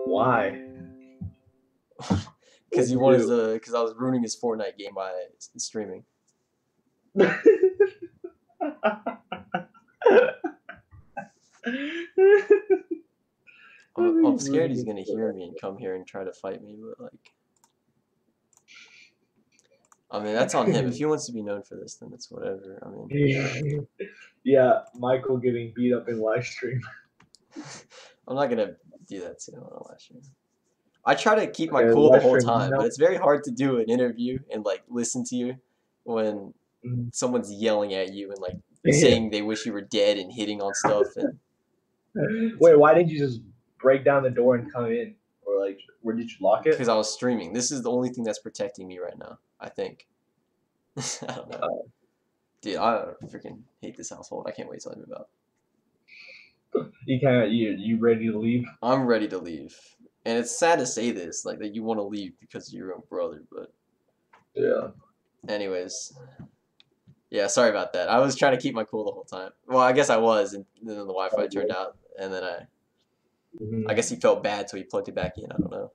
Why? Because he wanted to. Because I was ruining his Fortnite game by streaming. I'm scared he's gonna hear me and come here and try to fight me, but like, I mean, that's on him. If he wants to be known for this, then it's whatever. I mean, yeah, Michael getting beat up in live stream. I'm not gonna do that to him on live stream. I try to keep my cool the whole time, but it's very hard to do an interview and like listen to you when someone's yelling at you and like saying they wish you were dead and hitting on stuff. And wait, why didn't you just break down the door and come in, or like where did you lock it? Because I was streaming. This is the only thing that's protecting me right now, I think. I don't know. Dude, I freaking hate this household. I can't wait till I move out. You ready to leave? I'm ready to leave. And it's sad to say this, like that you want to leave because of your own brother, but yeah. Anyways. Yeah, sorry about that. I was trying to keep my cool the whole time. Well, I guess I was, and then the Wi-Fi turned out, and then I guess he felt bad, so he plugged it back in. I don't know.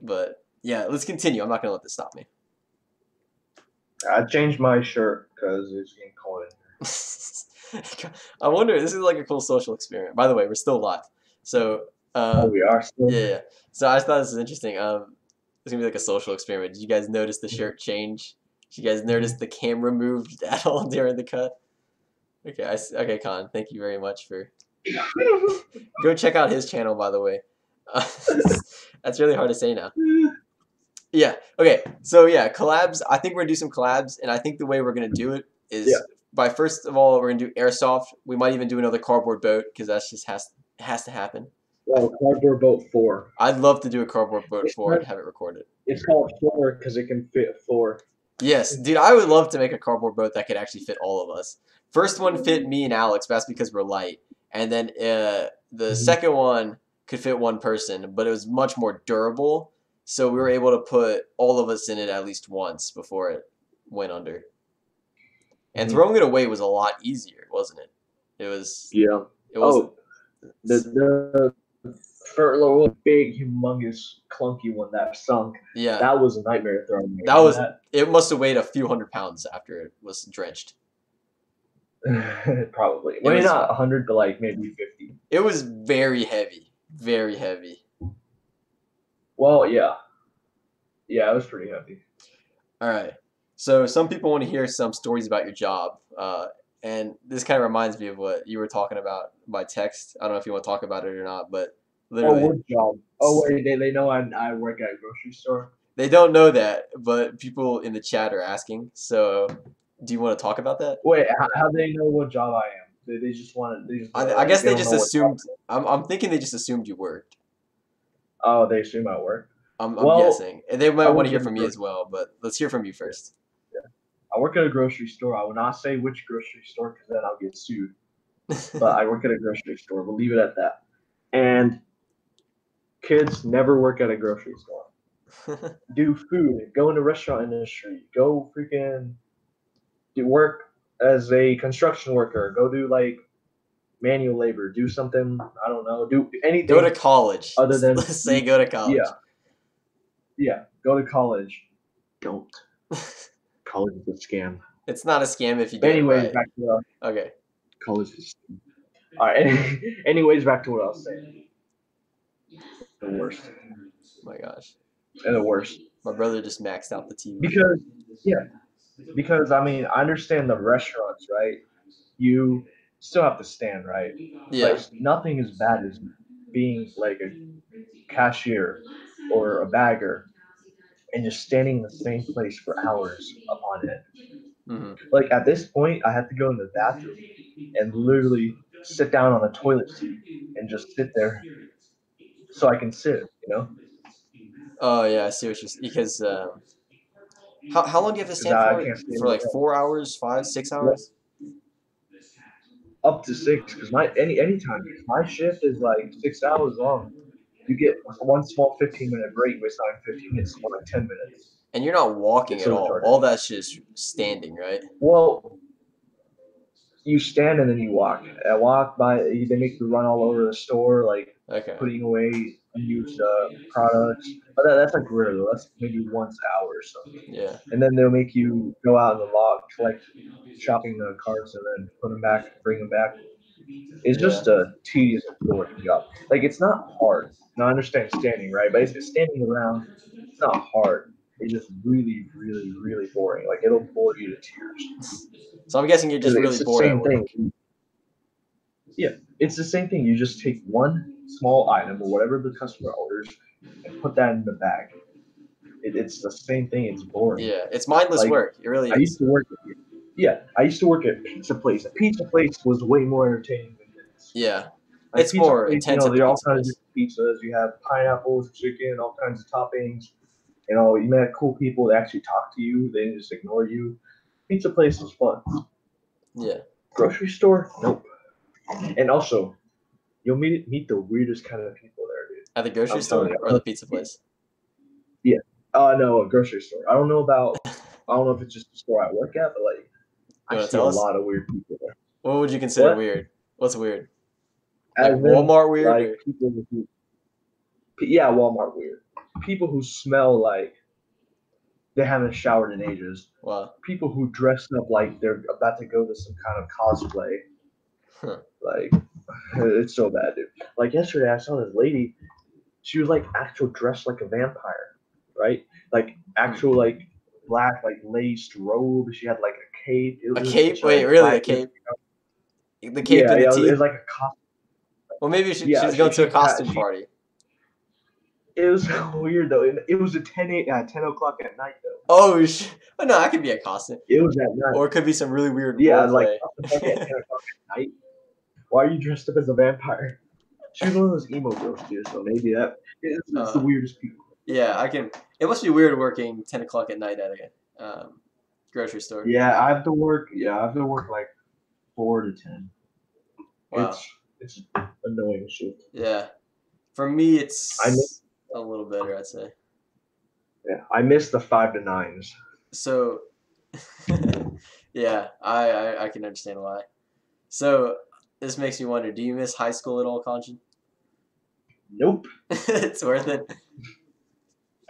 But yeah, let's continue. I'm not gonna let this stop me. I changed my shirt because it's getting cold in here. I wonder. This is like a cool social experiment. By the way, we're still live. So we are still. Yeah. So I just thought this was interesting. It's gonna be like a social experiment. Did you guys notice the shirt change? Did you guys notice the camera moved at all during the cut? Okay, okay, Con. Thank you very much for. Go check out his channel, by the way. That's really hard to say now. Yeah. Okay. So yeah, collabs. I think we're gonna do some collabs, and I think the way we're gonna do it is by first of all we're gonna do airsoft. We might even do another cardboard boat because that's just has to happen. Well, cardboard boat 4. I'd love to do a cardboard boat 4 and have it recorded. It's called 4 because it can fit 4. Yes, dude, I would love to make a cardboard boat that could actually fit all of us. First one fit me and Alex, but that's because we're light. And then the second one could fit one person, but it was much more durable. So we were able to put all of us in it at least once before it went under. And throwing it away was a lot easier, wasn't it? It was. Yeah. It was. The for a big, humongous, clunky one that sunk. Yeah. That was a nightmare throwing. It must have weighed a few $100 after it was drenched. Probably. Maybe not 100, but like maybe 50. It was very heavy. Very heavy. Well, yeah. Yeah, it was pretty heavy. All right. So some people want to hear some stories about your job. And this kind of reminds me of what you were talking about by text. I don't know if you want to talk about it or not, but literally. Oh, what job? Oh, wait, they know I work at a grocery store? They don't know that, but people in the chat are asking. So do you want to talk about that? Wait, how do they know what job I am? They just want to. I guess they just assumed. I'm thinking they just assumed you worked. Oh, they assume I work? I'm guessing. And they might want to hear from me as well, but let's hear from you first. I work at a grocery store. I will not say which grocery store because then I'll get sued. But I work at a grocery store. We'll leave it at that. And kids never work at a grocery store. Do food. Go in the restaurant industry. Go freaking do work as a construction worker. Go do like manual labor. Do something. I don't know. Do anything. Go to college. Other than let's say go to college. Yeah. Yeah. Go to college. Don't. College is a scam. It's not a scam if you do Anyways, it right. back to okay. College is. All right. Anyways, back to what I was saying. The worst. Oh my gosh. And the worst. My brother just maxed out the TV. Because I mean, I understand the restaurants, right? You still have to stand, right? Yeah. Like, nothing as bad as being like a cashier or a bagger and just standing in the same place for hours upon end. Like at this point, I have to go in the bathroom and literally sit down on the toilet seat and just sit there so I can sit, you know? Oh yeah, I see what you're saying. Because how long do you have to stand for? For like 4 hours, 5, 6 hours? Up to 6, because anytime my shift is like 6 hours long. You get one small 15-minute break, but it's not 15 minutes, it's more like 10 minutes. And you're not walking at all. All that shit is standing, right? Well, You stand and then you walk. I walk by. They make you run all over the store, like Okay. putting away unused products. But that's like rare though. That's maybe once an hour or something. Yeah. And then they'll make you go out in the lot, collect shopping carts, and then put them back, bring them back. It's Yeah. just a tedious and boring job. Like it's not hard. Now I understand standing, right? But it's standing around. It's not hard. It's just really, really, really boring. Like it'll bore you to tears So I'm guessing you're because just it's really the bored at same thing. work. Yeah, it's the same thing. You just take one small item or whatever the customer orders and put that in the bag. It's the same thing. It's boring. Yeah, it's mindless Like work. It really I used is. to work. Yeah, I used to work at pizza place. A pizza place was way more entertaining than this. Yeah, Like it's pizza more place, intense at the there are all pizza kinds of place. different pizzas. You have pineapples, chicken, all kinds of toppings. You met cool people that actually talk to you. They didn't just ignore you. Pizza place was fun. Yeah, Grocery store, nope. And also, you'll meet the weirdest kind of people there, dude. at the grocery I'm telling store you. or the pizza place. Yeah. No, a grocery store. I don't know if it's just the store I work at, but like You I want to see a tell us? lot of weird people there. What would you consider What? weird? What's weird? Like As in Walmart weird like or people who yeah, Walmart weird. People who smell like they haven't showered in ages. wow? People who dress up like they're about to go to some kind of cosplay. Huh. Like it's so bad, dude. Like yesterday I saw this lady, she was like actual dressed like a vampire, right? Like actual like black like laced robe. She had like a cape. A It was cape? sorry, Wait, really? A black. cape? The cape Yeah, and the yeah. It teeth? was like a costume. Well, maybe Yeah, she's going to a she had costume she. party. It was so weird though. It was at 10 o'clock at night though. Oh, oh no, I could be a costume, It was at night. or it could be some really weird Yeah, role like play. costume party at 10 o'clock at night. Why are you dressed up as a vampire? She was one of those emo girls too, so maybe it's the uh, weirdest people. yeah, I can. It must be weird working 10 o'clock at night at a grocery store. Yeah, I have to work. Yeah, I have to work like 4 to 10. Wow. It's annoying shit. Yeah. For me, I miss it's a little better, I'd say. I miss the 5 to 9s. So, yeah, I can understand why. So, this makes me wonder, do you miss high school at all, Kanchan? Nope. It's worth it.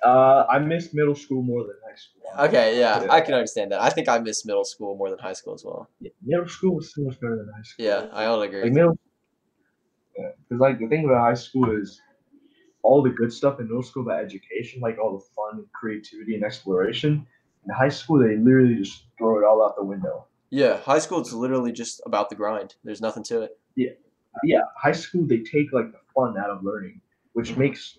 I miss middle school more than high school. Okay, yeah, Yeah. I can understand that. I think I miss middle school more than high school as well. Yeah, middle school was so much better than high school. Yeah, I would agree Like with you. middle, because like the thing about high school is all the good stuff in middle school about education, like all the fun and creativity and exploration. In high school, they literally just throw it all out the window. Yeah, high school is literally just about the grind. There's nothing to it. Yeah, yeah. High school, they take like the fun out of learning, which Hmm. makes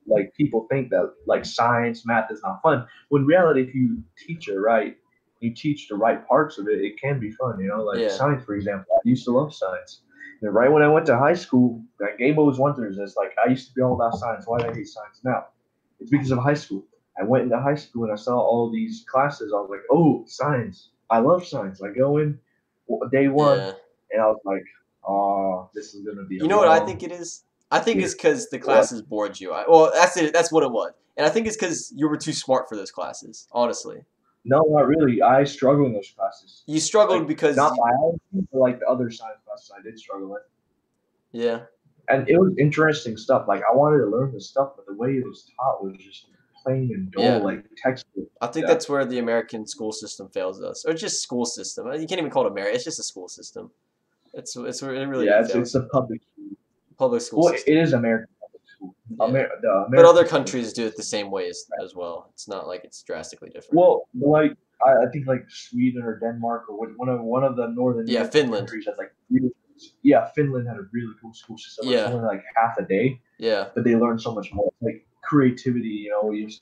like people think that like science, math is not fun. When in reality, if you teach it right, you teach the right parts of it, it can be fun. Like Yeah, science, for example. I used to love science. And right when I went to high school, like Game Boys Wonders, it's like I used to be all about science. Why do I hate science now? It's because of high school. I went into high school and I saw all these classes. I was like, oh, science. I love science. I go in day one yeah. and I was like, oh, this is gonna be a You know what I long think it is? I think year. it's because the What? classes bored you. Well, that's it. That's what it was. And I think it's because you were too smart for those classes, honestly. No, not really. I struggle in those classes. You struggled Like because, not biology, but like the other science classes I did struggle in. yeah, And it was interesting stuff. Like I wanted to learn this stuff, but the way it was taught was just plain and dull, yeah. like textbook. I think Yeah. that's where the American school system fails us. Or just school system. You can't even call it America. It's just a school system. It's where it really Yeah, it's fails. a public school. Public school Well, it system. is American public school. Yeah. The But other American public countries school do it the system. same way as well. It's not like it's drastically different. Well, like I think like Sweden or Denmark or one of the northern Yeah, European Finland. countries has like really, yeah, Finland had a really cool school system. It's Yeah, only like half a day, yeah, but they learn so much more. Like creativity,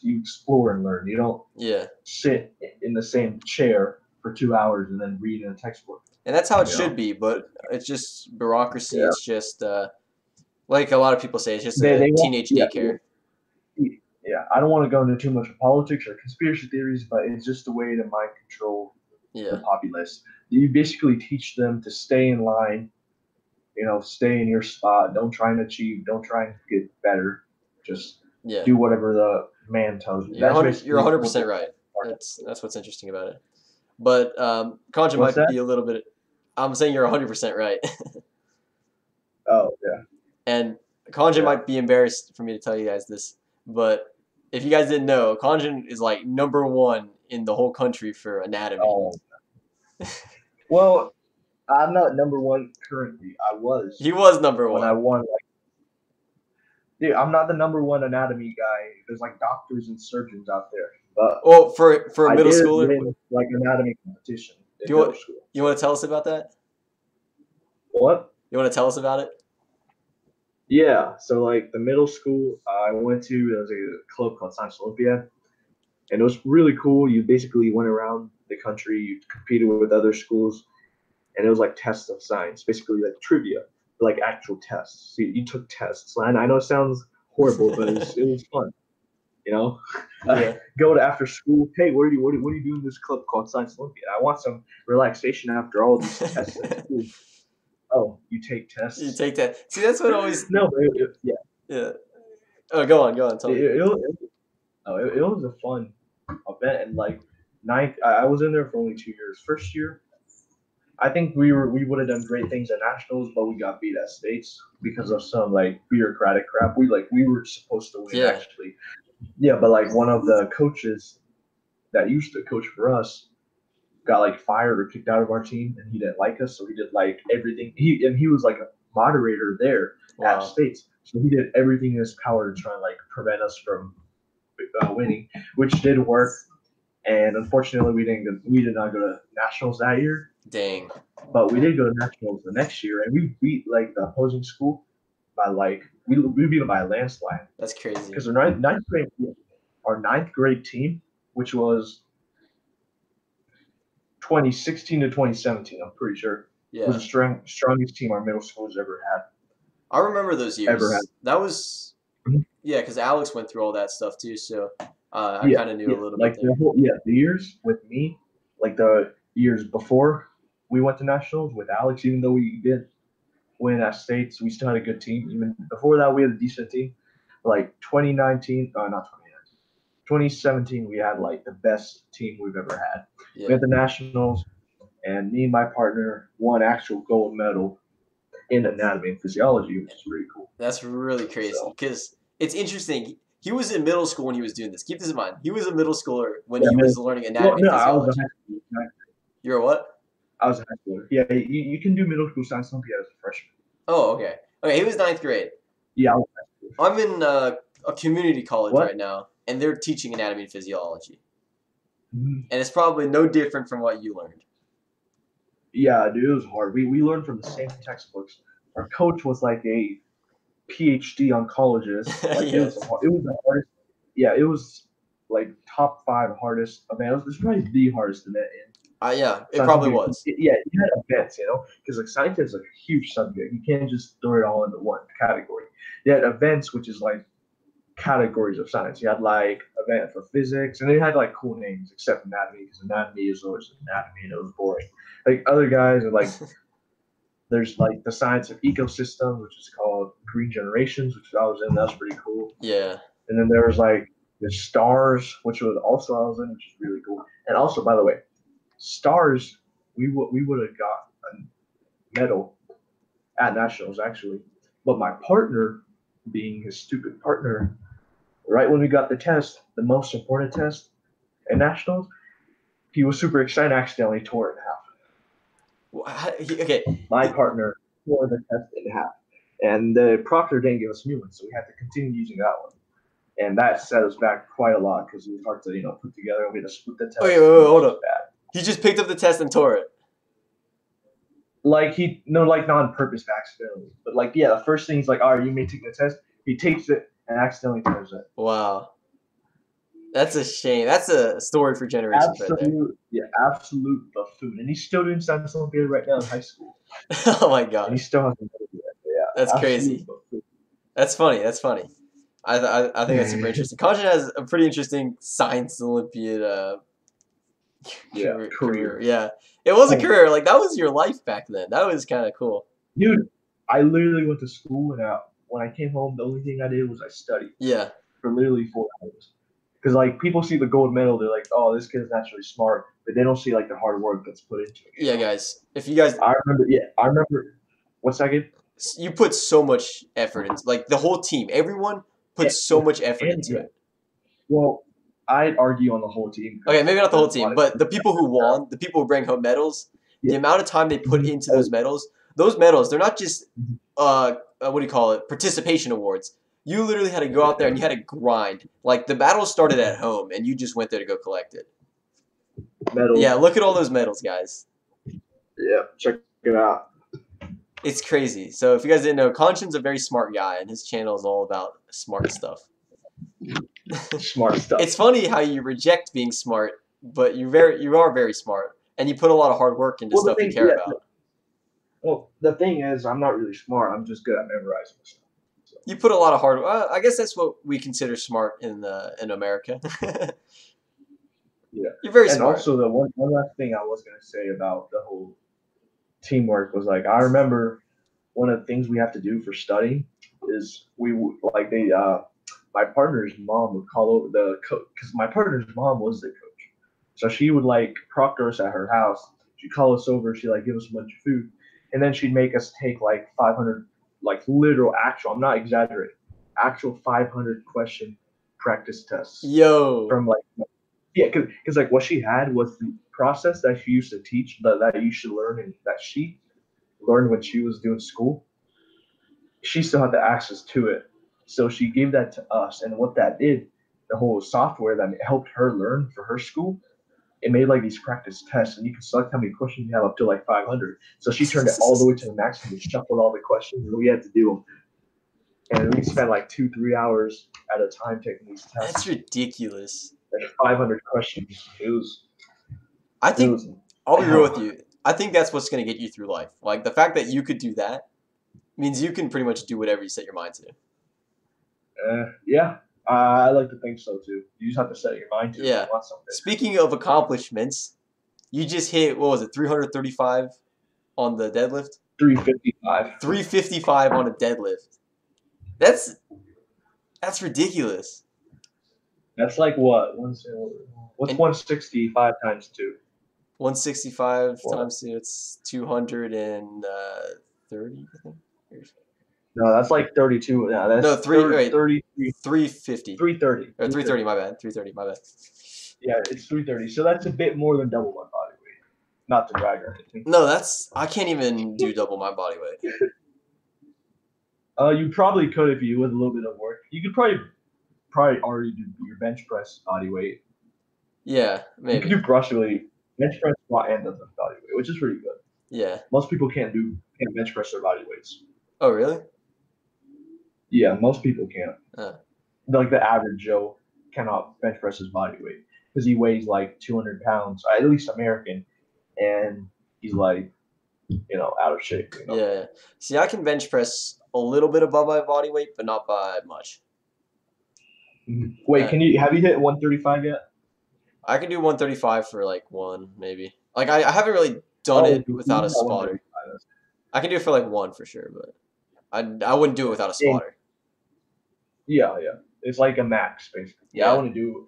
you explore and learn. You don't yeah. sit in the same chair for 2 hours and then read in a textbook. And that's how it You should know? be, but it's just bureaucracy. Yeah. It's just like a lot of people say, it's just They a want teenage yeah, daycare. yeah. I don't want to go into too much of politics or conspiracy theories, but it's just a way to mind control the Yeah, populace. You basically teach them to stay in line, stay in your spot. Don't try and achieve. Don't try and get better. Just yeah. do whatever the man tells you. You're That's 100. You're basically what 100% right. That's what's interesting about it. But Conja What's might that? be a little bit. I'm saying you're 100% right. Oh yeah, And Kanjin yeah. might be embarrassed for me to tell you guys this, but if you guys didn't know, Kanjin is like #1 in the whole country for anatomy. Oh well, I'm not number one currently. I He was was number when I one. won. Like, dude, I'm not the number one anatomy guy. There's like doctors and surgeons out there, but Well, for a I middle did schooler, win like anatomy competition do in you middle want school. you want to tell us about that? What? You want to tell us about it? Yeah. So like the middle school I went to, there was a club called Science Olympiad, and it was really cool. You basically went around the country, you competed with other schools, and it was like tests of science, basically like trivia, like actual tests. So you took tests. And I know it sounds horrible, but it was fun. You know, Yeah. go to after school. Hey, what are you doing in this club called Science Olympiad? I want some relaxation after all these tests at school. Oh, you take You tests? take that. See, that's what always. No, but yeah, Yeah. Oh, go on, it, tell me. it, it, it was a fun event, and like ninth, I was in there for only 2 years. First year, I think we would have done great things at nationals, but we got beat at states because of some like bureaucratic crap. We were supposed to win Yeah. actually. Yeah, but like one of the coaches that used to coach for us got like fired or kicked out of our team, and he didn't like us, so he did like everything. He was like a moderator there at Wow. states, so he did everything in his power to try and like prevent us from winning, which did work. And unfortunately, we did not go to nationals that year, Dang. but we did go to nationals the next year, and we beat like the opposing school by like we beat them by a landslide That's crazy. because our ninth grade team, which was 2016 to 2017, I'm pretty sure, was Yeah. the strongest team our middle school has ever had. I remember those Ever had. years. That was Mhm. yeah, because Alex went through all that stuff too, so I Yeah, kind of knew a yeah, little bit like there. the years with me, like the years before we went to nationals with Alex, even though we did win at states, we still had a good team. Even before that, we had a decent team. Like 2019, not 2019, 2017, we had like the best team we've ever had. We Yeah. had the nationals, and me and my partner won actual gold medal in anatomy and physiology, which is pretty cool. That's really crazy So because it's interesting. He was in middle school when he was doing this. Keep this in mind. He was a middle schooler when yeah, he middle was school. learning Well, anatomy and no, I was a physiology. high school. You're a what? I was a high schooler. Yeah, you can do middle school science Olympiad as a freshman. Oh, okay. Okay, he was ninth grade. Yeah, I was high school. I'm in a community college What? right now, and they're teaching anatomy and physiology, Mhm. and it's probably no different from what you learned. Yeah, dude, it was hard. We learned from the same textbooks. Our coach was like a PhD oncologist. Like Yes. it was the hardest. Yeah, it was like top five hardest event. It was probably the hardest event in Yeah, it science. probably was. Yeah, you had events, because like science is a huge subject. You can't just throw it all into one category. You had events, which is like categories of science. You had like event for physics, and they had like cool names, except anatomy, because anatomy is always anatomy, and it was boring. Like other guys are like, there's like the science of ecosystems, which is called green generations, which I was in. That's pretty cool. Yeah. And then there was like the stars, which was also I was in, which is really cool. And also, by the way, stars, we would have got a medal at nationals actually, but my partner, being his stupid partner, right when we got the test, the most important test at nationals, he was super excited, accidentally tore it in half. Okay. My partner tore the test in half, and the proctor didn't give us new ones, so we had to continue using that one. And that set us back quite a lot because it was hard to put together. We had to split the test. Okay, It wait, was hold just up. bad. He just picked up the test and tore it. Like like not on purpose, accidentally. But like, yeah, the first thing he's like, all right, you may take the test. He takes it and accidentally tears it. Wow. That's a shame. That's a story for generations right there. Absolute buffoon. And he's still doing science Olympiad right now in high school, Oh my and he gosh. still hasn't done it yet. That's Yeah, absolute crazy. buffoon. That's funny. That's funny. I think that's super interesting. Caution has a pretty interesting science Olympiad Yeah, career. career. Yeah, it was a Oh, career. Like that was your life back then. That was kind of cool. dude, I literally went to school, and when I came home, the only thing I did was I studied Yeah. for literally 4 hours. Because like people see the gold medal, they're like, "Oh, this kid's naturally smart," but they don't see like the hard work that's put into it. Yeah, guys. If you guys, I remember. Yeah, I remember. One second. you put so much effort into, like the whole team, everyone puts so much effort into Yeah. it. Well, I'd argue on the whole team. Okay, maybe not the whole team, but the people who won, the people who bring home medals, the amount of time they put into those medals, they're not just what do you call it, participation awards. You literally had to go out there and you had to grind. Like the battle started at home and you just went there to go collect it. Medals. Yeah, look at all those medals, guys. Yeah, check it out. It's crazy. So if you guys didn't know, Conscien's a very smart guy and his channel is all about smart stuff. Smart stuff. It's funny how you reject being smart, but you are very smart and you put a lot of hard work into stuff you care about. Well, the thing is, I'm not really smart. I'm just good at memorizing stuff. So. You put a lot of hard. I guess that's what we consider smart in America. Yeah, you're very smart. And also, the one last thing I was gonna say about the whole teamwork was like I remember one of the things we have to do for studying is my partner's mom would call over the coach because my partner's mom was the coach, so she would like proctor us at her house. She'd call us over. She'd like give us a bunch of food, and then she'd make us take like 500, like literal actual. I'm not exaggerating. Actual 500 question practice tests. Yo. From like. Yeah, because like what she had was the process that she used to teach that you should learn and that she learned when she was doing school. She still had the access to it, so she gave that to us. And what that did, the whole software that helped her learn for her school, it made like these practice tests, and you can select how many questions you have up to like 500. So she turned it all the way to the max and shuffled all the questions, and we had to do them. And we spent like 2-3 hours at a time taking these tests. That's ridiculous. Like 500 questions. I'll be real with you. I think that's what's going to get you through life. Like the fact that you could do that means you can pretty much do whatever you set your mind to. Yeah, I like to think so too. You just have to set your mind to it. Yeah. Speaking of accomplishments, you just hit, what was it, 335 on the deadlift? 355. 355 on a deadlift. That's ridiculous. That's like what? What's 165 times 2? 165 times 2, it's 230, I think. No, that's like 32. Yeah, that's no, 350. 330. Or 330, my bad. 330, my bad. Yeah, it's 330. So that's a bit more than double my body weight. Not to brag or anything. No, I can't even do double my body weight. You probably could if you with a little bit of work. You could probably already do your bench press body weight. Yeah, maybe. You could do bench press, squat, and deadlift body weight, which is pretty good. Yeah. Most people can't bench press their body weights. Oh, really? Yeah, most people can't. Like the average Joe cannot bench press his body weight because he weighs like 200 pounds, at least American, and he's like, out of shape. Yeah. See, I can bench press a little bit above my body weight, but not by much. Wait, have you hit 135 yet? I can do 135 for like one, maybe. Like I haven't really done it without a spotter. I can do it for like one for sure, but I wouldn't do it without a spotter. Yeah. It's like a max basically. Yeah. I wouldn't do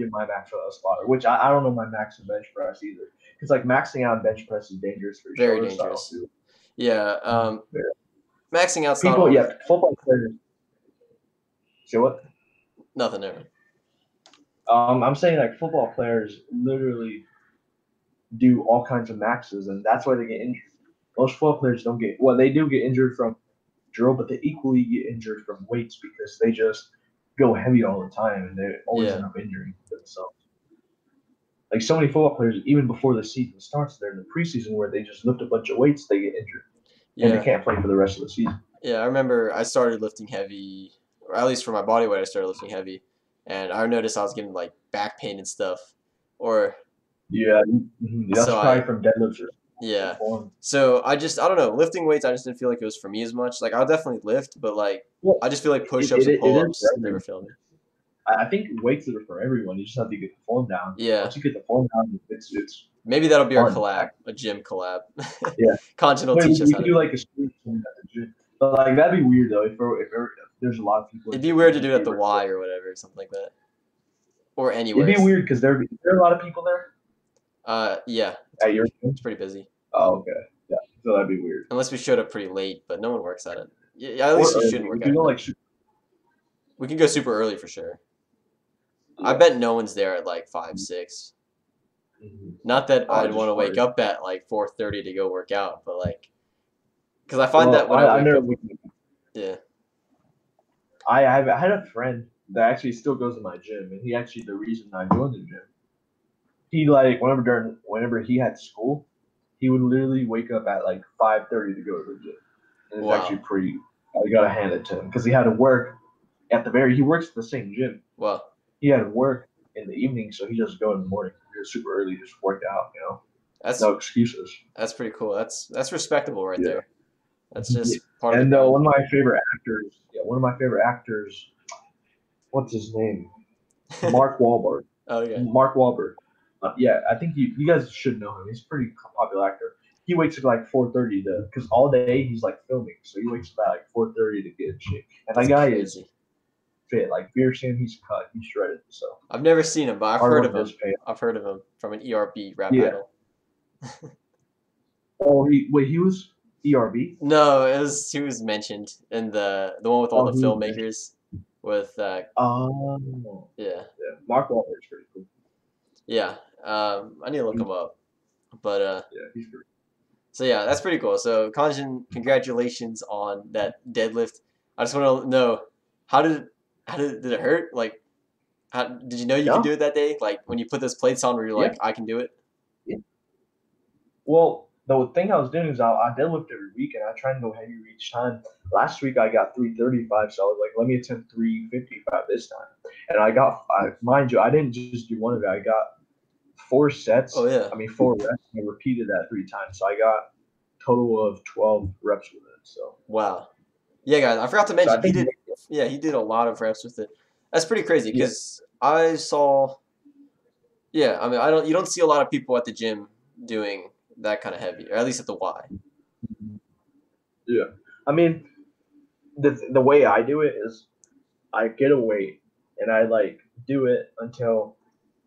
my max without a spotter, which I don't know my max in bench press either. Because like maxing out bench press is dangerous for very dangerous. Yeah. Maxing out's people. Not yeah, football players. Say what? Nothing ever. I'm saying like football players literally do all kinds of maxes, and that's why they get injured. Most football players don't get. Well, they do get injured from drill, but they equally get injured from weights because they just go heavy all the time, and they always end up injuring themselves. Like so many football players, even before the season starts, they're in the preseason where they just lift a bunch of weights, they get injured, and they can't play for the rest of the season. Yeah, I remember I started lifting heavy, or at least for my body weight, I started lifting heavy, and I noticed I was getting like back pain and stuff, or that's probably from deadlifts. Yeah. So I don't know, lifting weights, I just didn't feel like it was for me as much. Like I'll definitely lift, but like I just feel like push-ups and pull-ups never feel me. I think weights are for everyone. You just have to get the form down. Yeah. Once you get the form down, it's maybe that'll be our collab, a gym collab. Yeah. Content will teach us how to do like a street gym at the gym. But like that'd be weird though if there's a lot of people. It'd be weird to do it at the Y or whatever, something like that. or It'd anywhere. be weird because there are a lot of people there Yeah, at your gym. it's pretty busy. Oh, okay. Yeah, so that'd be weird. Unless we showed up pretty late, but no one works at it. Yeah, at least Or you early. shouldn't work We at could it. go No. like We can go super early for sure. I yeah. bet no one's there at like 5, 6. Mhm. Not that Oh, I'd just want to wake hard. up at like 4:30 to go work out, but like, because I find that Well, when I I wake never. up, yeah. I had a friend that actually still goes to my gym, and he actually the reason I joined the gym. He like whenever he had school, he would literally wake up at like 5:30 to go to the gym, and it's actually Wow. pretty. I gotta hand it to him because he had to work at the very. He works at the same gym. Well, He had to work in the evening, so he just go in the morning. He was super early, just work out. that's No excuses. that's pretty cool. That's respectable right Yeah. there. That's Yeah. just part of the And grind. one of my favorite actors, what's his name? Mark Wahlberg. Oh yeah. Mark Wahlberg. Yeah, I think you guys should know him. He's a pretty popular actor. He wakes up at like 4:30 to because all day he's like filming, so he wakes up at like 4:30 to get in shape. And that That's guy is crazy. fit. Like beers him, he's cut, he's shredded. So I've never seen him, but I've hard heard work of him. does pay. I've heard of him from an ERB rap Yeah. battle. Oh, he was ERB. No, he was mentioned in the one with all Oh, the he was filmmakers with Oh, yeah. yeah. Mark Wahlberg's pretty cool. Yeah. I need to look him up. But Yeah, he's pretty. so yeah, that's pretty cool. So Kanjin, congratulations on that deadlift. I just want to know did it hurt? Like how did you know you could No. do it that day? Like when you put those plates on where you're Yeah. like, I can do it? Well, the thing I was doing is I deadlift every week, and I try and go heavier each time. Last week I got 335, so I was like, let me attempt 355 this time. And mind you, I didn't just do one of it. I got 4 sets. Oh yeah. I mean 4 reps, and I repeated that 3 times. So I got a total of 12 reps with it. So Wow. Yeah, guys, I forgot to I mention think he did a lot of reps with it. That's pretty crazy yeah. because I saw yeah, I mean you don't see a lot of people at the gym doing that kind of heavy, or at least at the Y. Yeah. I mean, the way I do it is I get a weight and I like do it until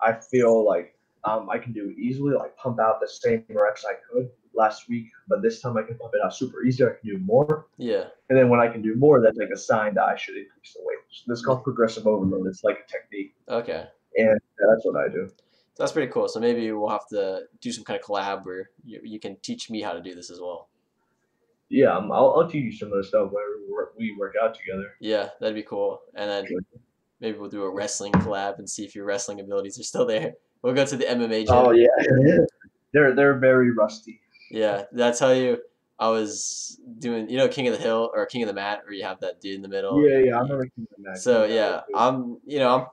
I feel like I can do it easily, like pump out the same reps I could last week, but this time I can pump it out super easy. I can do more, Yeah. and then when I can do more, that's like a sign that I should increase the weight. So this is called progressive overload. It's like a technique, Okay. and that's what I do. So that's pretty cool. So maybe we'll have to do some kind of collab where you can teach me how to do this as well. Yeah, I'll teach you some of the stuff whenever we work out together. Yeah, that'd be cool. And then maybe we'll do a wrestling collab and see if your wrestling abilities are still there. We'll go to the MMA gym. Oh yeah, they're very rusty. Yeah, did I tell you I was doing King of the Hill or King of the Mat where you have that dude in the middle. Yeah, I remember seeing that. So yeah, I'm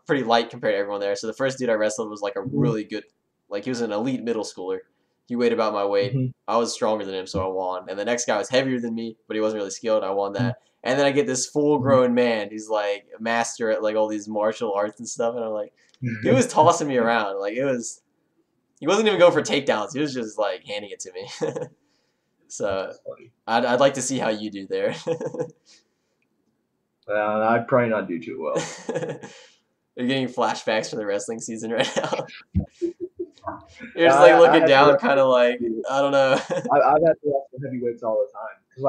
pretty light compared to everyone there. So the first dude I wrestled was like a really good, like he was an elite middle schooler. He weighed about my weight. Mm-hmm. I was stronger than him, so I won. And the next guy was heavier than me, but he wasn't really skilled. I won that. And then I get this full grown man who's like a master at like all these martial arts and stuff. And I'm like, he was tossing me around. Like he wasn't even going for takedowns. He was just like handing it to me. So I'd like to see how you do there. I'd probably not do too well. You're getting flashbacks from the wrestling season right now. You're just like looking down, kind of like, I don't know. I've had to wrestle heavyweights all the time because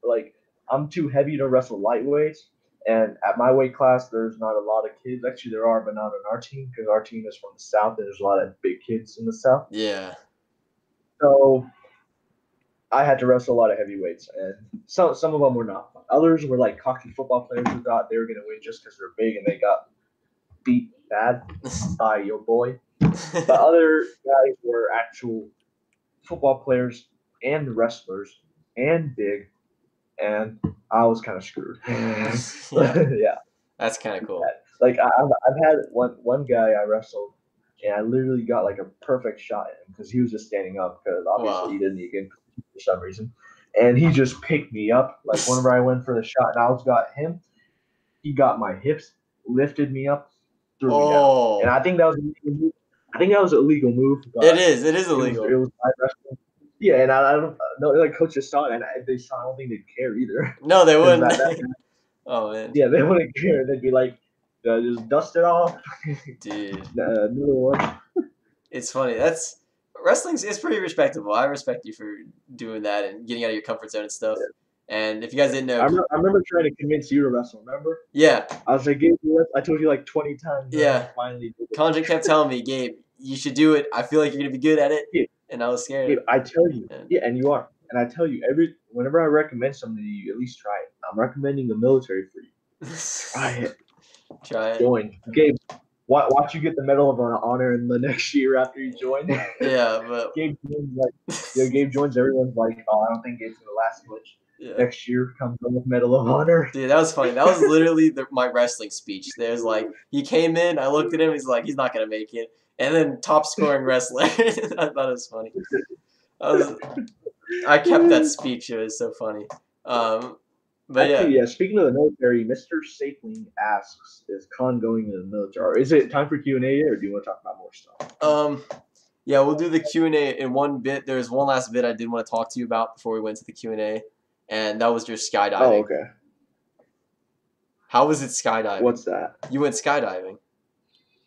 like I'm too heavy to wrestle lightweights, and at my weight class there's not a lot of kids. Actually, there are, but not on our team because our team is from the south and there's a lot of big kids in the south. Yeah. So I had to wrestle a lot of heavyweights, and some of them were not fun. Others were like cocky football players who thought they were going to win just because they're big and they got beat bad by your boy. But other guys were actual football players and wrestlers and big, and I was kind of screwed. Yeah, that's kind of cool. Like I've had one guy I wrestled, and I literally got like a perfect shot at him because he was just standing up because obviously he didn't need to for some reason, and he just picked me up. Like whenever I went for the shot and I got him, he got my hips, lifted me up, threw me down, and I think that was an illegal move. It is illegal. It was my wrestling. Yeah, and I don't know. Like coaches saw it, and if they saw, I don't think they'd care either. No, they wouldn't. Oh man. Yeah, they wouldn't care. They'd be like, Just dust it off. Dude. Another one. It's funny. That's wrestling's is pretty respectable. I respect you for doing that and getting out of your comfort zone and stuff. And if you guys didn't know, I remember trying to convince you to wrestle. Remember? yeah, I was like, Gabe, I told you like 20 times. And yeah, I finally did it. Conjure kept telling me, Gabe, you should do it. I feel like you're gonna be good at it, Gabe, and I was scared. Gabe, I tell you, And yeah, and you are. And I tell you, whenever I recommend something to you, at least try it. I'm recommending the military for you. Try it. try it. Join. Gabe, watch you get the Medal of Honor in the next year after you join. Yeah, but Gabe joins. Everyone's like, oh, I don't think Gabe's gonna last much. yeah. Next year comes on with Medal of Honor. Dude, that was funny. That was literally my wrestling speech. There's like, he came in, I looked at him, he's like, he's not gonna make it, and then top scoring wrestler. I thought it was funny. I kept that speech. It was so funny. But Actually, yeah. Speaking of the military, Mr. Sapling asks, "Is Khan going to the military? Or is it time for Q&A, or do you want to talk about more stuff?" Yeah, we'll do the Q&A in one bit. There's one last bit I did want to talk to you about before we went to the Q&A, and that was your skydiving. Oh, okay. How was it skydiving? What's that? You went skydiving.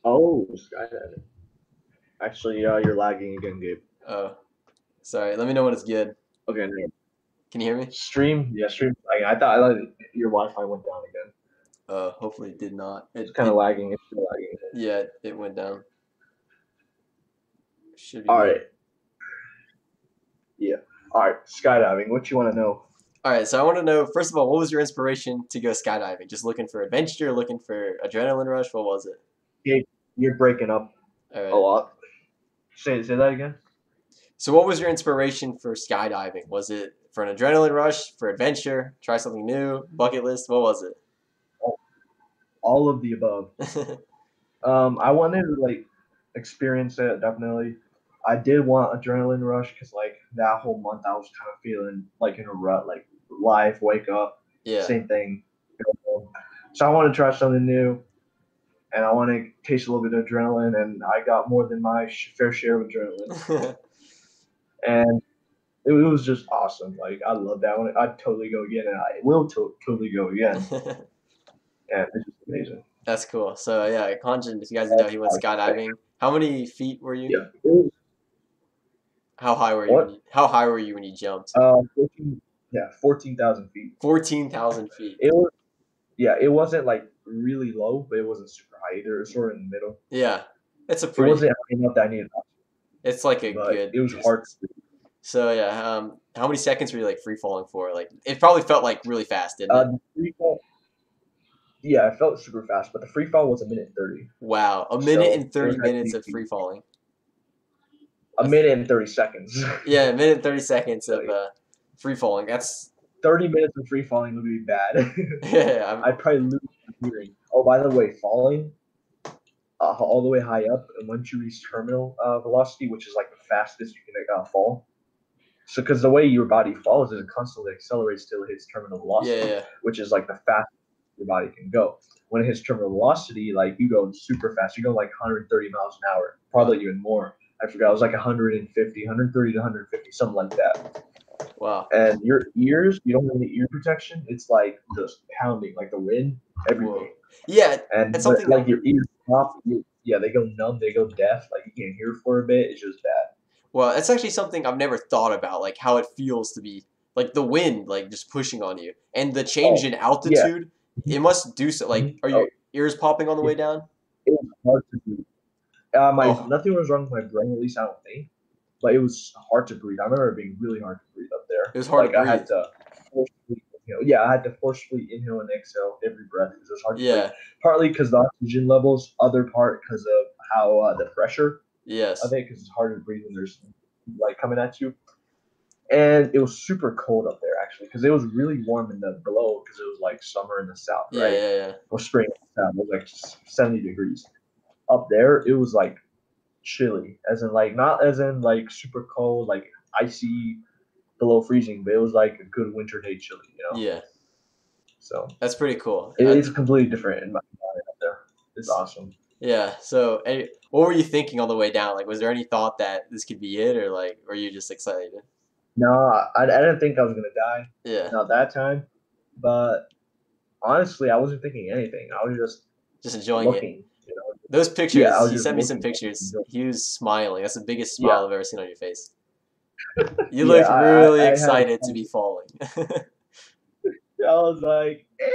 Oh, skydiving. Actually, you're lagging again, Gabe. Oh, sorry. Let me know when it's good. Okay, no. Can you hear me? Stream. I thought your Wi-Fi went down again. Hopefully it did not. It's kind of lagging. It's still lagging. Yeah, it went down. Should be All good. right. Yeah. All right. Skydiving. What you want to know? All right. So I want to know, first of all, what was your inspiration to go skydiving? Just looking for adventure, looking for adrenaline rush? What was it? You're breaking up All right. a lot. Say that again. So what was your inspiration for skydiving? Was it for an adrenaline rush, for adventure, try something new, bucket list? What was it? All of the above. I wanted to experience it, definitely. I did want adrenaline rush because that whole month I was kind of feeling like in a rut, like life, wake up, Yeah. same thing. So I want to try something new, and I want to taste a little bit of adrenaline, and I got more than my fair share of adrenaline. And it was just awesome. Like, I love that one. I'd totally go again, and I will totally go again. And it's just amazing. That's cool. So yeah, Conjun, if you guys didn't know, he went skydiving. How many feet were you? Yeah. How high were you? How high were you when you jumped? 14,000 feet. 14,000 feet. It wasn't really low, but it wasn't super high either. It was sort of in the middle. Yeah, it's a pretty. It wasn't high enough that I needed. It's like a good. It was hard. So yeah, how many seconds were you free falling for? It probably felt really fast, didn't it? The free fall. Yeah, it felt super fast, but the free fall was 1:30. Wow, a minute and 30 minutes of free falling. A minute and 30 seconds. Yeah, a minute and 30 seconds of free falling. That's 30 minutes of free falling would be bad. Yeah, I'd probably lose my hearing. Oh, by the way, falling all the way high up, and once you reach terminal velocity, which is the fastest you can fall. So, because the way your body falls is it constantly accelerates till it hits terminal velocity, which is the fastest your body can go. When it hits terminal velocity, you go super fast. You go 130 miles an hour, probably even more. I forgot. It was 150, 130 to 150, something like that. Wow. And your ears, you don't have any ear protection. It's just pounding, the wind, everything. Whoa. Yeah, and something your ears pop. They go numb. They go deaf. You can't hear for a bit. It's just bad. Well, it's actually something I've never thought about, how it feels to be the wind, just pushing on you, and the change in altitude. Yeah. It must do so. Are your ears popping on the way down? It was hard to breathe. Nothing was wrong with my brain, at least I don't think. But it was hard to breathe. I remember it being really hard to breathe up there. It was hard to breathe. I had to forcefully inhale. I had to forcefully inhale and exhale every breath because it was hard to breathe. Partly because the oxygen levels, other part because of how the pressure. Yes. I think because it's hard to breathe when there's light coming at you. And it was super cold up there, actually, because it was really warm in the below because it was summer in the south, right? Yeah. Or spring in the south. It was 70 degrees. Up there, it was chilly, as in not as in super cold, icy below freezing, but it was a good winter day chilly, Yeah. So that's pretty cool. It's completely different in my mind up there. It's awesome. Yeah. So, what were you thinking on the way down? Was there any thought that this could be it, or were you just excited? No, I didn't think I was gonna die. Yeah. Not that time, but honestly, I wasn't thinking anything. I was just just enjoying it. looking. You know? Those Yeah, I pictures, was he just sent me some looking. pictures. He was smiling. That's the biggest Yeah, smile I've ever seen on your face. You yeah. look really I had. excited to be falling. I was like, hey.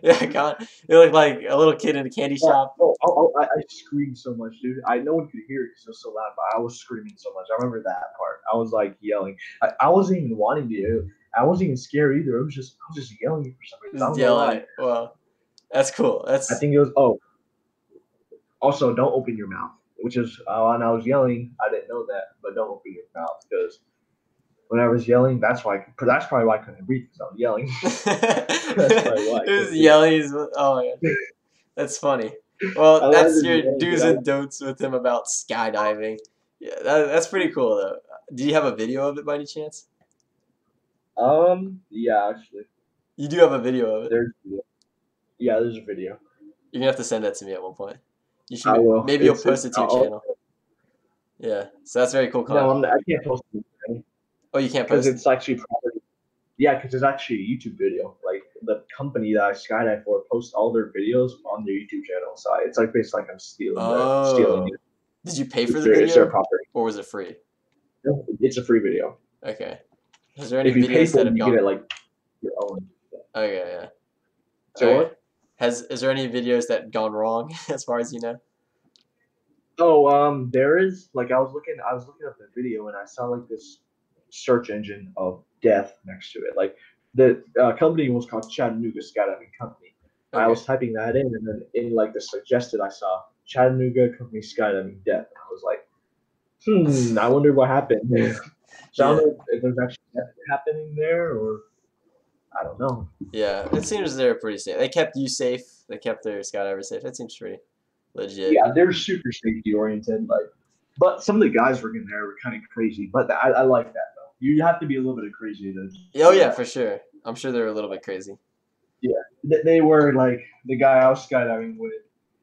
Yeah, I can't. You look like a little kid in a candy shop. I screamed so much, dude. No one could hear it because it was so loud, but I was screaming so much. I remember that part. I was like yelling. I wasn't even wanting to. I wasn't even scared either. I was just yelling for some reason. I Just don't know why. yelling. Wow, that's cool. I That's think it was. Oh, also, don't open your mouth. Which is when I was yelling, I didn't know that, but don't open your mouth because when I was yelling, that's why. That's probably why I couldn't breathe because I was yelling. That's probably why I it was couldn't breathe. yelling. Oh my god, that's funny. Well, I was that's just your yelling do's because and don'ts with him about skydiving. Yeah, that's pretty cool though. Do you have a video of it by any chance? yeah, actually, You do have a video of it. there's yeah, there's a video. You're gonna have to send that to me at one point. You I should will. maybe you'll post it to your I'll, channel. Yeah, so that's very cool, Con. no, I can't post it Oh, you can't because post it. it's actually property. Yeah, because it's actually a YouTube video. Like the company that I skydive for posts all their videos on their YouTube channel. So it's like basically like I'm stealing Oh, it. did you pay for the It's their video property. or was it free? It's a free video. Okay. Is there any If you pay videos for that it, have you get gone? it like your own. Okay, yeah. So Okay. what? Is there any videos that gone wrong as far as you know? Oh, there is like I was looking up the video and I saw like this search engine of death next to it. Like the company was called Chattanooga Skydiving Company. I Okay. was typing that in, and then in like the suggested, I saw Chattanooga Company Skydiving Death. And I was like, I wonder what happened. So I don't Yeah. know if there's actually death happening there, or I don't know. Yeah. It seems they're pretty safe. They kept you safe. They kept their skydivers safe. That seems pretty legit. Yeah, they're super safety oriented. Like, but some of the guys working there were kind of crazy. But I like that though. You have to be a little bit of crazy to Oh do yeah, that. for sure. I'm sure they're a little bit crazy. Yeah, they were like the guy I was skydiving with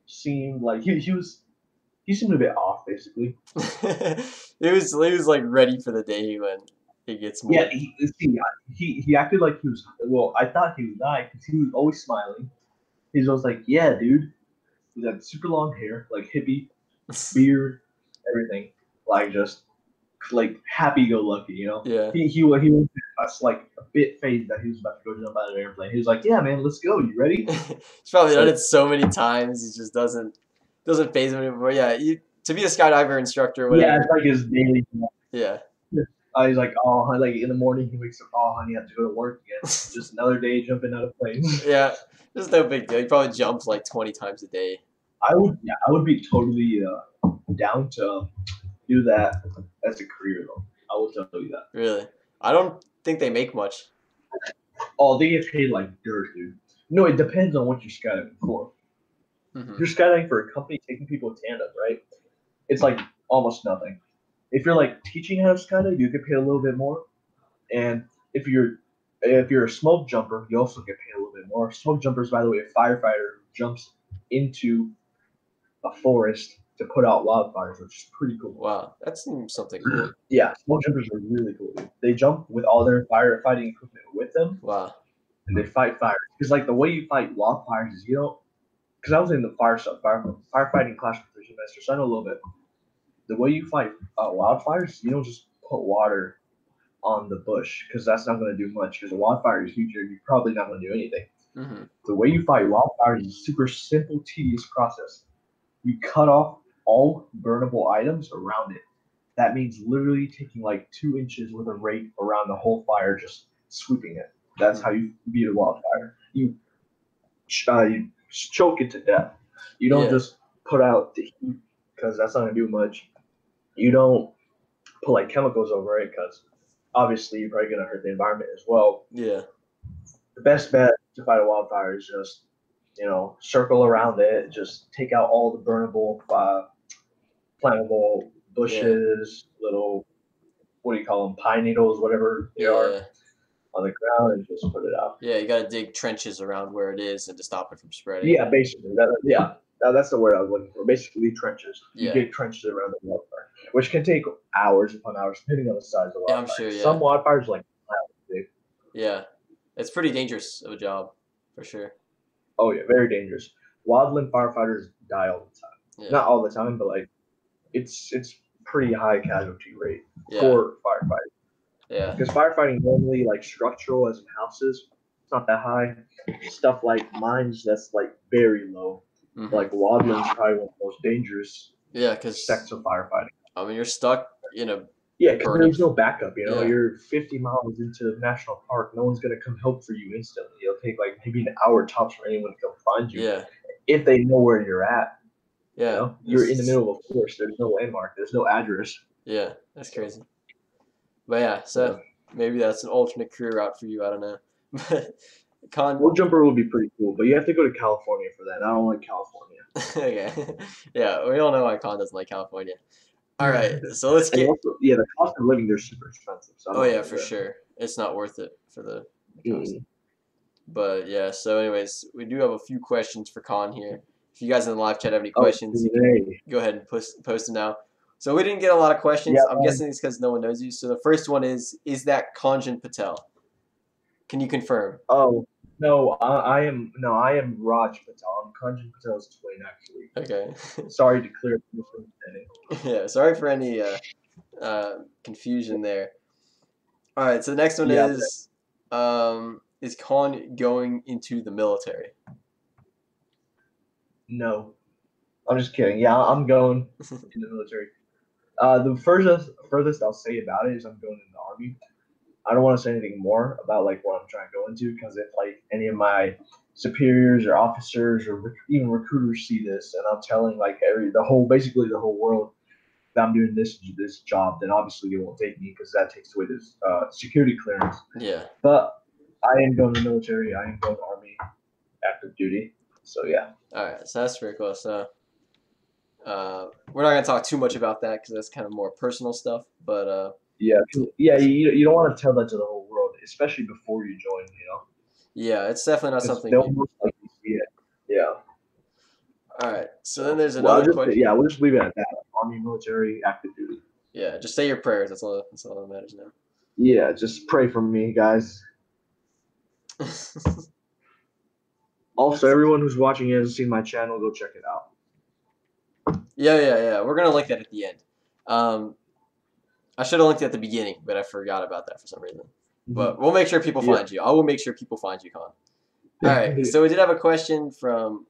seemed like he seemed a bit off basically. He was like ready for the day when he gets Yeah, more. he acted like he was. Well, I thought he was dying because he was always smiling. He's always like, "Yeah, dude." He had super long hair, like hippie beard, everything, like just like happy go lucky, you know. Yeah. He was like a bit phased that he was about to go jump out of an airplane. He was like, "Yeah, man, let's go. You ready?" He's probably done Like, it so many times. He just doesn't phase him anymore. Yeah, to be a skydiver instructor, or yeah, whatever. it's like his daily. Yeah. He's like, "Oh, like in the morning he wakes up. Oh, honey, I have to go to work again. Just another day jumping out of planes." Yeah. There's no big deal. He probably jumps like 20 times a day. I would be totally down to do that as a career though. I will tell you that. Really. I don't think they make much. Oh, they get paid like dirt, dude. No, it depends on what you're skydiving for. If Hmm. you're skydiving for a company taking people tandem, right? It's like almost nothing. If you're like teaching how to skydive, you get paid a little bit more. And if you're a smoke jumper, you also get paid a little bit more. Smoke jumpers, by the way, a firefighter who jumps into a forest to put out wildfires, which is pretty cool. Wow. That seems something cool. Yeah, smoke jumpers are really cool, dude. They jump with all their firefighting equipment with them, Wow. and they fight fires. Because like the way you fight wildfires is you don't. Because I was in the firefighting class for 3 semesters, so I know a little bit. The way you fight wildfires, you don't just put water on the bush because that's not going to do much. Because a wildfire is huge, and you're probably not going to do anything. Hmm. The way you fight wildfires is a super simple, tedious process. You cut off all burnable items around it. That means literally taking like 2 inches with a rake around the whole fire, just sweeping it. That's how you beat a wildfire. You choke it to death. You don't Yeah. just put out the heat because that's not gonna do much. You don't put like chemicals over it because obviously you're probably gonna hurt the environment as well. Yeah. The best bet to fight a wildfire is just circle around it, just take out all the burnable, flammable Yeah. bushes, little what do you call them, pine needles, whatever they are, Yeah. on the ground, and just put it out. Yeah. You got to dig trenches around where it is and to stop it from spreading. Yeah, basically. That's the word I was looking for. Basically, trenches. You Yeah. dig trenches around the wildfire, which can take hours upon hours, depending on the size of the Yeah, I'm wildfire. sure. Yeah. Some wildfires like miles big. Yeah. It's pretty dangerous of a job, for sure. Oh yeah, very dangerous. wildland firefighters die all the time. Yeah. Not all the time, but like it's pretty high casualty rate Yeah. for firefighting. Yeah. Because firefighting normally like structural as in houses, it's not that high. Stuff like mines, that's like very low. Mhm. Like wildland's probably one of the most dangerous Yeah, because sects of firefighting. I mean, you're stuck in a Yeah, because burning. there's no backup. You know, Yeah. you're 50 miles into the national park. No one's gonna come help for you instantly. It'll take like maybe an hour tops for anyone to come find you Yeah. if they know where you're at. You Yeah. know, you're in the middle of a forest. There's no landmark. There's no address. Yeah, that's crazy. But yeah, so Yeah. maybe that's an alternate career route for you. I don't know. But Con, Wood jumper would be pretty cool, but you have to go to California for that. I don't like California. okay, yeah, we all know why Con doesn't like California. All right, so let's And get. also, yeah, the cost of living there's super expensive. So I Oh don't yeah, like for that. sure. It's not worth it for the cost. Mm. But yeah, so anyways, we do have a few questions for Con here. If you guys in the live chat have any Oh, questions, you can today. go ahead and post them now. So we didn't get a lot of questions. Yeah, I'm guessing it's because no one knows you. So the first one is that Kanjan Patel? Can you confirm? Oh no, I am Raj Patel. I'm Kanjan Patel's twin, actually. Okay. Sorry to clear up the misunderstanding. Yeah, sorry for any confusion there. All right, so the next one Yeah, is Khan going into the military? no, I'm just kidding. Yeah, I'm going in the military. The furthest I'll say about it is I'm going in the army. I don't want to say anything more about like what I'm trying to go into because if like any of my superiors or officers or even recruiters see this and I'm telling like basically the whole world that I'm doing this job, then obviously they won't take me because that takes away this security clearance. Yeah. But I am going to the military. I am going to army active duty. So yeah. All right, so that's pretty cool. So we're not gonna talk too much about that because that's kind of more personal stuff. But Yeah, you don't want to tell that to the whole world, especially before you join, you know. yeah, it's definitely not Because something. they'll most likely see it. Yeah. All right, so then there's Well, another question. we'll just leave it at that. Army, military, active duty. Yeah, just say your prayers. That's all. That's all that matters now. Yeah, just pray for me, guys. Also, everyone who's watching it hasn't seen my channel, go check it out. Yeah. We're gonna link that at the end. I should have linked it at the beginning, but I forgot about that for some reason. But we'll make sure people find you. I will make sure people find you, Con. All right. So we did have a question from.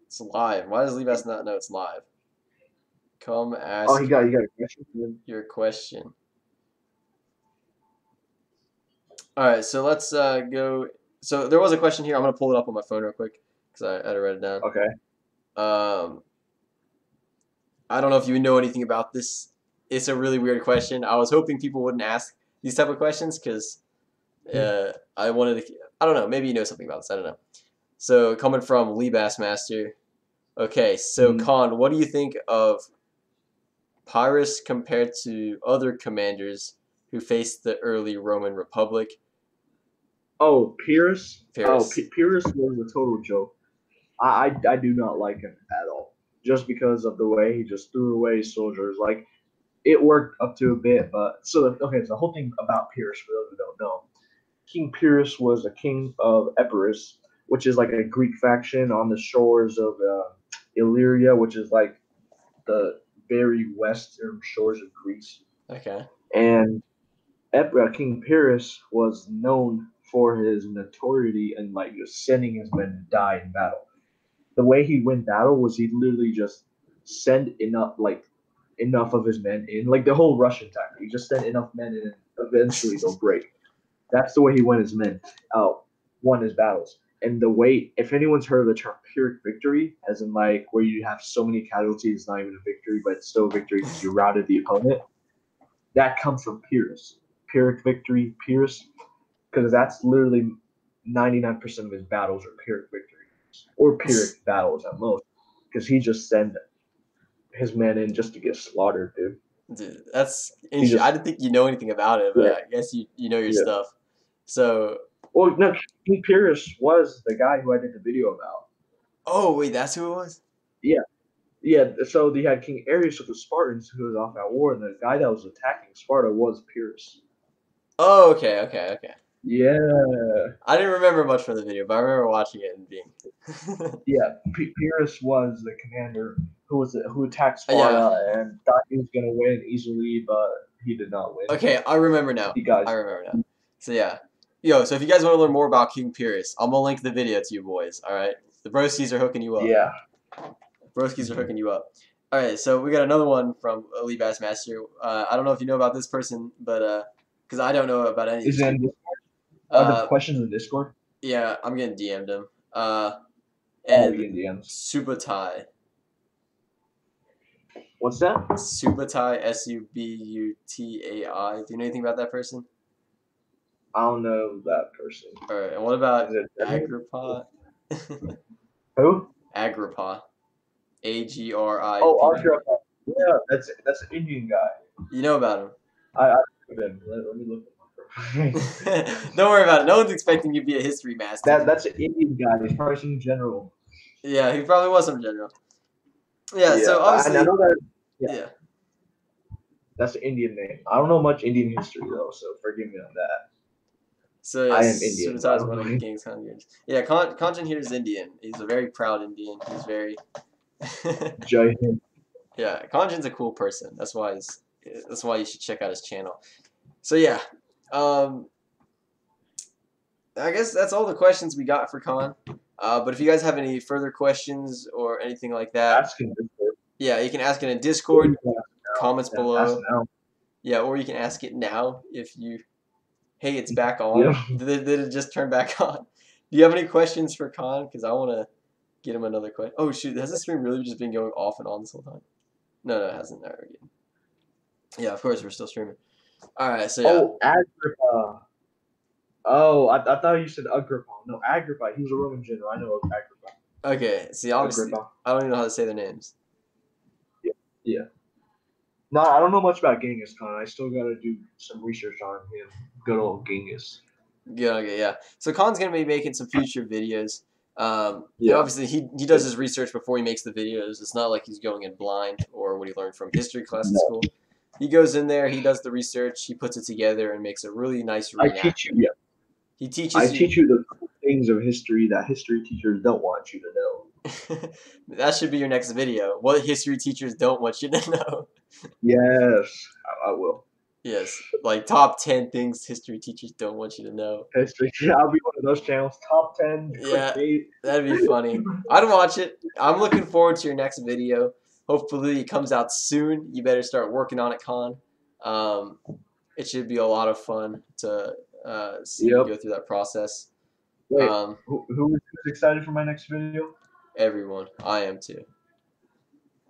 It's live. Why does Levi's not know it's live? Come ask. Oh, you got a question? Your question. All right. So let's go. So there was a question here. I'm gonna pull it up on my phone real quick because I had to write it down. Okay. I don't know if you know anything about this. It's a really weird question. I was hoping people wouldn't ask these type of questions because I wanted to. I don't know. Maybe you know something about this. I don't know. So coming from Lee Bassmaster. Okay, so Con, what do you think of Pyrrhus compared to other commanders who faced the early Roman Republic? Oh, Pyrrhus. Pyrrhus. Oh, Pyrrhus was a total joke. I do not like him at all. Just because of the way he just threw away soldiers. Like, it worked up to a bit, but so the whole thing about Pyrrhus, for those who don't know, King Pyrrhus was a king of Epirus, which is like a Greek faction on the shores of Illyria, which is like the very western shores of Greece. Okay. And King Pyrrhus was known for his notoriety and like just sending his men to die in battle. The way he win battle was he literally just send enough of his men in, like the whole Russian tactic. He just sent enough men in, and eventually they'll break. That's the way he won his men out, won his battles. And the way, if anyone's heard of the term Pyrrhic victory, as in like where you have so many casualties, it's not even a victory, but it's still a victory because you routed the opponent, that comes from Pyrrhus. Pyrrhic victory, Pyrrhus, because that's literally 99% of his battles are Pyrrhic victories or Pyrrhic battles at most, because he just sent his men in just to get slaughtered, dude. Dude, that's interesting. I didn't think you know anything about it, but Yeah. I guess you know your stuff. So. Well, no, King Pyrrhus was the guy who I did the video about. Oh wait, that's who it was. Yeah. So they had King Ares with the Spartans, who was off at war, and the guy that was attacking Sparta was Pyrrhus. Oh, okay. Yeah, I didn't remember much from the video, but I remember watching it and being. yeah. Pyrrhus was the commander who attacked Yeah. Sparta and thought he was gonna win easily, but he did not win. Okay, I remember now. He got. I remember now. So yeah. Yo, so if you guys want to learn more about King Pyrrhus, I'm gonna link the video to you boys. All right, the broskies are hooking you up. Yeah. Broskies are hooking you up. All right, so we got another one from Elite Bassmaster. I don't know if you know about this person, but because I don't know about any. Is it in Discord? Are the Uh, questions in Discord? yeah, I'm getting DM'd him. Oh, And you in DMs. Subutai. What's that? Subutai, Subutai. Do you know anything about that person? I don't know that person. All right, and what about Is it Agrippa? who? Agrippa. Agrippa. Oh, Agrippa. Yeah, that's an Indian guy. You know about him. I let me look him up. Don't worry about it. No one's expecting you to be a history master. That's an Indian guy. He's probably some general. Yeah, he probably was some general. Yeah, so obviously. I know that. Yeah. That's an Indian name. I don't know much Indian history though, so forgive me on that. So yeah, I am Indian. Subutai is one of the king's Khanjins. Yeah, Khanjin here is Indian. He's a very proud Indian. He's very. Jai Hind. Yeah, Khanjin's a cool person. That's why you should check out his channel. So yeah, I guess that's all the questions we got for Khan. But if you guys have any further questions or anything like that, Ask in Discord. yeah, you can ask it in Discord, comments Yeah, below. ask now. Yeah, or you can ask it now if you. Hey, it's back on. Yeah. Did it just turn back on? Do you have any questions for Khan? Because I want to get him another question. Oh shoot, has this stream really just been going off and on this whole time? No, it hasn't. All right, yeah, of course we're still streaming. All right, so yeah. Oh, Agrippa. Oh, I thought you said Agrippa. No, Agrippa. He was a Roman general. I know Agrippa. Okay, see, obviously, Agrippa. I don't even know how to say their names. Yeah. No, I don't know much about Genghis Khan. I still gotta do some research on him. Good old Genghis. Yeah, okay, yeah. So Khan's gonna be making some future videos. And Yeah. obviously, he does his research before he makes the videos. It's not like he's going in blind or what he learned from history class in school. He goes in there, he does the research, he puts it together, and makes a really nice I reenactment. teach you. Yeah. He teaches I you. teach you the cool things of history that history teachers don't want you to know. That should be your next video. What history teachers don't want you to know. Yes, I will. Yes, like top 10 things history teachers don't want you to know. History. I'll be one of those channels. Top 10. Yeah, clickbait. that'd be funny. I'd watch it. I'm looking forward to your next video. Hopefully it comes out soon. You better start working on it, Khan. It should be a lot of fun to see you go through that process. Wait, who's excited for my next video? Everyone. I am too.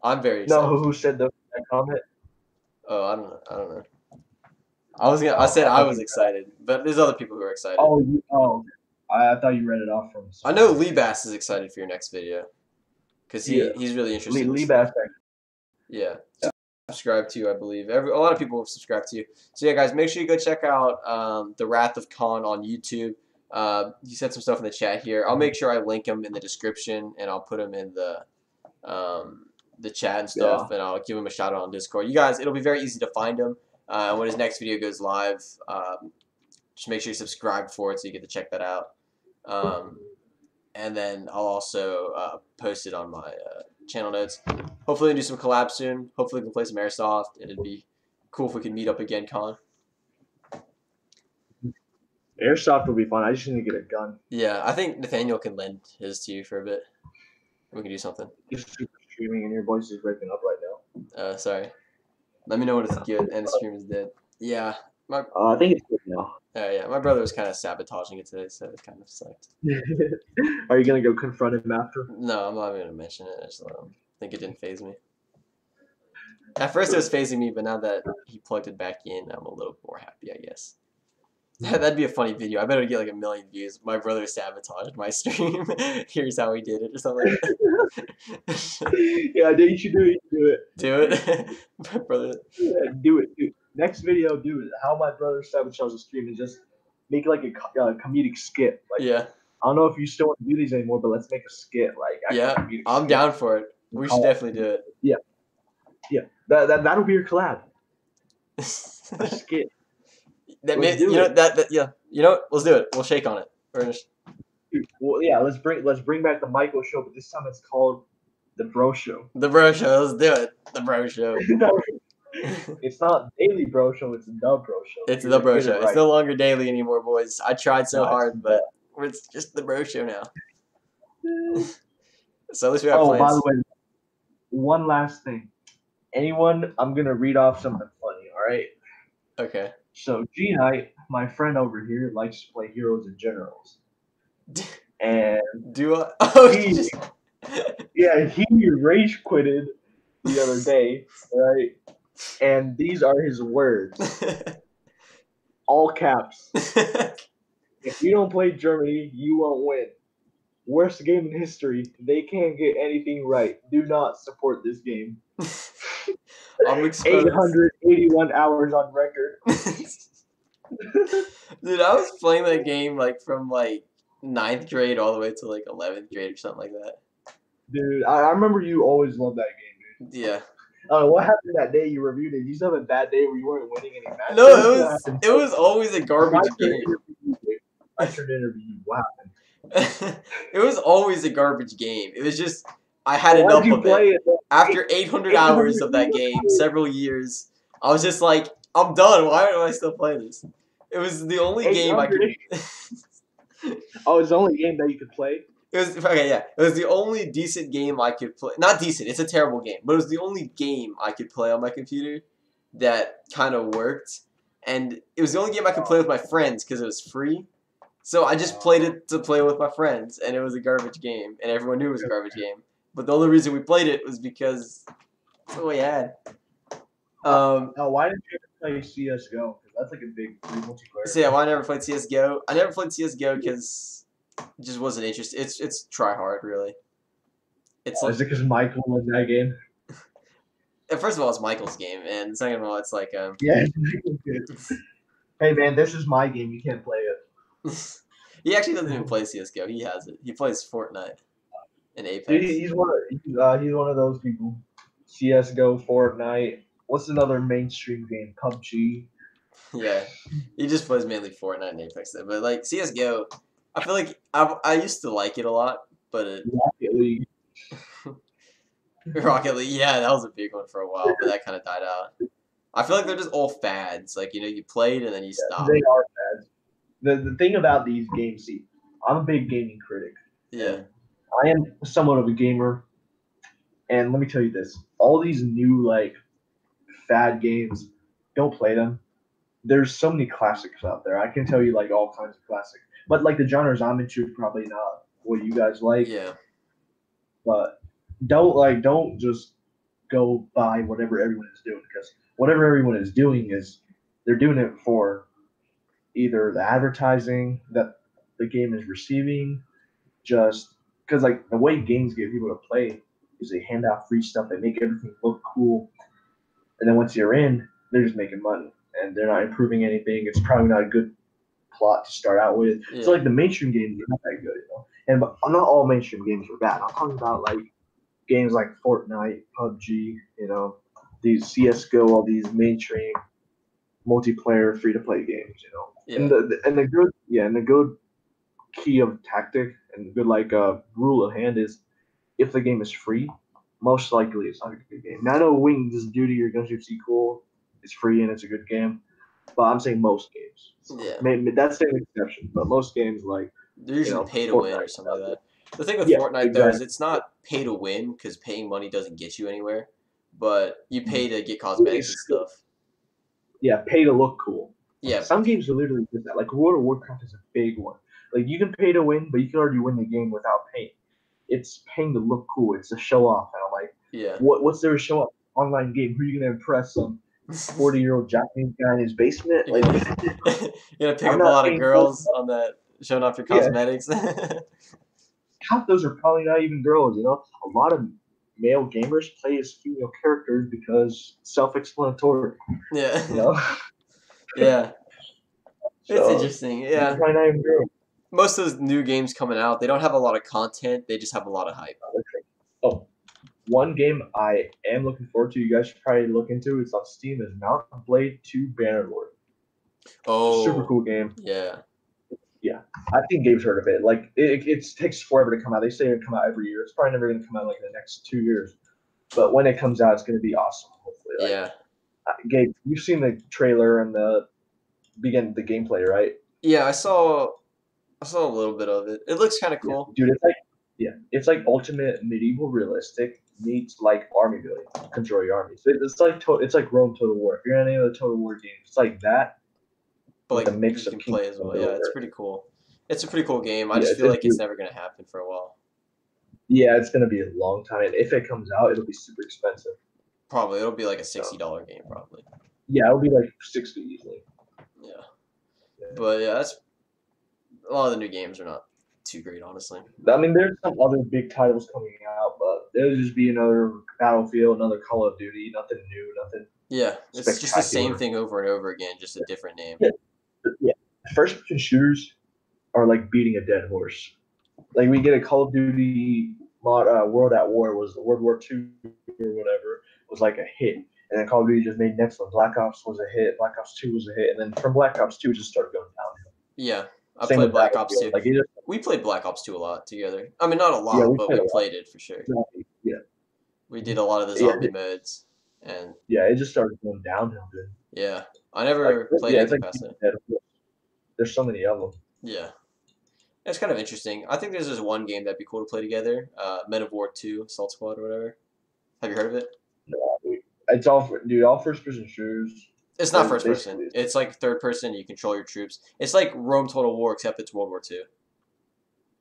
I'm very excited. No, who said that comment? Oh, I don't know. I said I was excited, but there's other people who are excited. Oh, I thought you read it off from. I know Lee Bass is excited for your next video because he's really interested. Lee Bass. Yeah. Subscribe to you, I believe. A lot of people have subscribed to you. So yeah, guys, make sure you go check out The Wrath of Khan on YouTube. You said some stuff in the chat here. I'll make sure I link him in the description, and I'll put him in the chat and stuff, and I'll give him a shout out on Discord. You guys, it'll be very easy to find him. When his next video goes live, just make sure you subscribe for it so you get to check that out. And then I'll also post it on my channel notes. Hopefully, we can do some collabs soon. Hopefully, we can play some Airsoft, and it'd be cool if we could meet up again, Khan. Airsoft will be fun. I just need to get a gun. Yeah, I think Nathaniel can lend his to you for a bit. We can do something. You're super streaming, and your voice is breaking up right now. Sorry. Let me know when it's good and the stream is dead. Yeah. I think it's good now. Yeah, my brother was kind of sabotaging it today, so it kind of sucked. Are you going to go confront him after? No, I'm not even going to mention it. I just think it didn't faze me. At first it was phasing me, but now that he plugged it back in, I'm a little more happy, I guess. That'd be a funny video. I bet it would get like 1 million views. My brother sabotaged my stream. Here's how he did it, or something like that. Yeah, you should do it. Do it? My brother. Yeah, do it. Next video, do it. How my brother sabotaged the stream and just make like a comedic skit. Like, yeah. I don't know if you still want to do these anymore, but let's make a skit. Like, yeah, I'm down for it. We should definitely do it. Yeah. Yeah. That'll be your collab. A skit. That may, you know, yeah, You know what? Let's do it. We'll shake on it. We're gonna Well, yeah, let's bring back the Michael show, but this time it's called the Bro Show. the bro show. Let's do it. The bro show. It's not daily Bro Show. It's the Bro Show. It's the bro Get it show. It's right. no longer daily anymore, boys. I tried so No, it's hard, but it's just the bro show now. So at least we have Oh, by plans. the way, one last thing. Anyone? I'm gonna read off something funny. All right. Okay. So G Knight, my friend over here, likes to play Heroes and Generals, and Do I? Oh, he, just... yeah, he rage quitted the other day, right? And these are his words, all caps. If you don't play Germany, you won't win. Worst game in history. They can't get anything right. Do not support this game. I'm exposed. 881 hours on record. Dude, I was playing that game like from like 9th grade all the way to like 11th grade or something like that. Dude, I remember you always loved that game, dude. Yeah. What happened that day you reviewed it? You used to have a bad day where you weren't winning any matches. No, it was always a garbage game. I turned interview you. What happened? It was always a garbage game. It was just I had Why enough did you of play it. After 800 hours of that game, several years, I was just like, I'm done. Why do I still play this? It was the only game I could. Oh, it's the only game that you could play? It was okay, yeah. It was the only decent game I could play. Not decent, it's a terrible game, but it was the only game I could play on my computer that kind of worked. And it was the only game I could play with my friends because it was free. So I just played it to play with my friends, and it was a garbage game, and everyone knew it was a garbage game. But the only reason we played it was because that's what we had. Why didn't you ever play CS:GO? Because that's like a big multiplayer. So yeah, why I never played CS:GO? I never played CS:GO because it just wasn't interested. It's try hard, really. It's Is it because Michael was in that game? First of all, it's Michael's game, and second of all, it's like Yeah. Hey man, this is my game. You can't play it. He actually doesn't even play CS:GO. He has it. He plays Fortnite and Apex. Dude, he's one of those people. CS:GO, Fortnite. What's another mainstream game? PUBG. Yeah, he just plays mainly Fortnite and Apex. But like CS:GO, I feel like I used to like it a lot, but Rocket League. Rocket League, yeah, that was a big one for a while, but that kind of died out. I feel like they're just all fads. Like you played and then you stopped. They are fads. The thing about these games, see, I'm a big gaming critic. Yeah. I am somewhat of a gamer, and let me tell you this: all these new like fad games, don't play them. There's so many classics out there. I can tell you like all kinds of classics, but like the genres I'm into, probably not what you guys like. Yeah. But don't just go by whatever everyone is doing, because whatever everyone is doing is they're doing it for either the advertising that the game is receiving, just because like the way games get people to play is they hand out free stuff, they make everything look cool, and then once you're in, they're just making money and they're not improving anything. It's probably not a good plot to start out with. Yeah. So like the mainstream games are not that good, and but not all mainstream games are bad. I'm talking about like games like Fortnite, PUBG, these CS:GO, all these mainstream multiplayer free to play games, Yeah. And the good key of tactic and good rule of hand is if the game is free, most likely it's not a good game. Now I know Wings Duty or Guns N' Cool is free and it's a good game, but I'm saying most games. So Yeah. maybe that's an exception, but most games like They're usually pay to win or something like that. The thing with Yeah, Fortnite though is exactly. it's not pay to win because paying money doesn't get you anywhere, but you pay to get cosmetics and stuff. Yeah, pay to look cool. Yeah. Some games are literally just that. Like World of Warcraft is a big one. Like you can pay to win, but you can already win the game without paying. It's paying to look cool. It's a show off. And I'm like, Yeah. what's there to show off? Online game. Who are you gonna impress? Some 40-year-old Japanese guy in his basement? You're Like, gonna pick I'm up a not lot of paying girls on that showing off your Yeah. cosmetics. half those are probably not even girls. A lot of male gamers play as female characters because self-explanatory. Yeah. So, Yeah. It's interesting. Yeah. Probably not even girls. Most of those new games coming out, they don't have a lot of content. They just have a lot of hype. Oh, one game I am looking forward to. You guys should probably look into. It's on Steam. Is Mount & Blade 2: Bannerlord. Oh. Super cool game. Yeah. Yeah, I think Gabe's heard of it. Like it takes forever to come out. They say it come out every year. It's probably never going to come out like in the next 2 years. But when it comes out, it's going to be awesome. Hopefully, like Yeah. Gabe, you've seen the trailer and the gameplay, right? Yeah, I saw a little bit of it. It looks kind of Yeah, cool. dude, it's like ultimate medieval realistic meets like army building, control your armies. It's like Rome Total War. If you're in any of the Total War games, it's like that But with a like mix you of can play kingdom as and well. Yeah, it's builder. pretty cool. It's a pretty cool game. I Yeah, just it's feel just like it's never gonna happen for a while. yeah, it's gonna be a long time. And if it comes out, it'll be super expensive. Probably it'll be like a So $60 game, probably. yeah, it'll be like 60 easily. Yeah, Yeah. but yeah, that's a lot of the new games are not too great, honestly. I mean, there's some other big titles coming out, but it'll just be another Battlefield, another Call of Duty, nothing new, nothing Yeah, it's just the same spectacular. thing over and over again, just a different name. Yeah, yeah. First-person shooters are like beating a dead horse. Like we get a Call of Duty World at War was World War II or whatever was like a hit, and then Call of Duty just made next one. Black Ops was a hit. Black Ops 2 was a hit, and then from Black Ops 2 it just started going downhill. Yeah, I Same played with Black Ops Battlefield. 2. Like it just We played Black Ops 2 a lot together. I mean, not a yeah, lot, we but played we a lot. played it for sure. Yeah, We did a lot of the yeah, zombie modes, and yeah. It just started going downhill, dude. yeah, I Like never played yeah, it's anything like past that. there's so many of them. Yeah, it's kind of interesting. I think there's this one game that'd be cool to play together. Men of War 2, Assault Squad, or whatever. Have you heard of it? No, it's all first-person shooters. It's not first person. Basically, It's like third person. You control your troops. It's like Rome Total War, except it's World War II.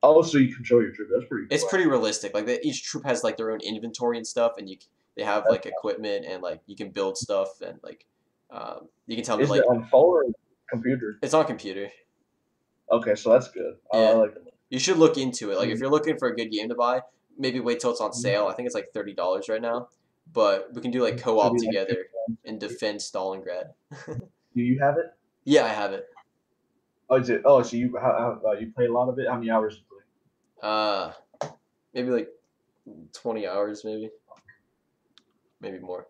oh, so you control your troop. That's pretty It's cool. pretty realistic. Like each troop has like their own inventory and stuff, and they have like equipment and like you can build stuff and like you can tell them Is to, it like on phone or computer? it's on computer. Okay, so that's good. I Yeah, like it. you should look into it. Like if Mhm. you're looking for a good game to buy, maybe wait till it's on sale. I think it's like $30 right now, but we can do like So co-op do you like together and defend Stalingrad. do you have it? Yeah, I have it. Oh, is it? Oh, so you play a lot of it? How many hours do you play? Uh, maybe like 20 hours, maybe more.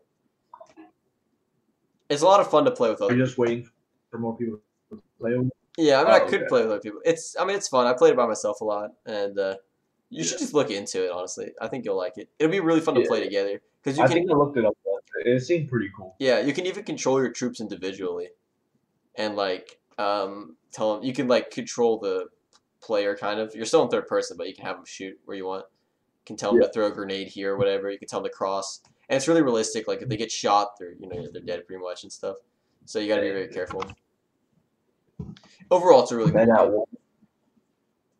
It's a lot of fun to play with Are other you just people. waiting for more people to play with? Yeah, I mean, I Oh, could okay. play with other people. I mean, it's fun. I played it by myself a lot, and you Yeah. should just look into it. Honestly, I think you'll like it. It'll be really fun to Yeah. play together because you I can. think I looked it up once. It seemed pretty cool. Yeah, you can even control your troops individually, and like tell them you can like control the player kind of. You're still in third person, but you can have them shoot where you want. You can tell them Yeah. to throw a grenade here or whatever. You can tell them to cross, and it's really realistic. Like if they get shot, they're dead pretty much and stuff. So you got to be very careful. Overall, it's a really cool Men at game. War.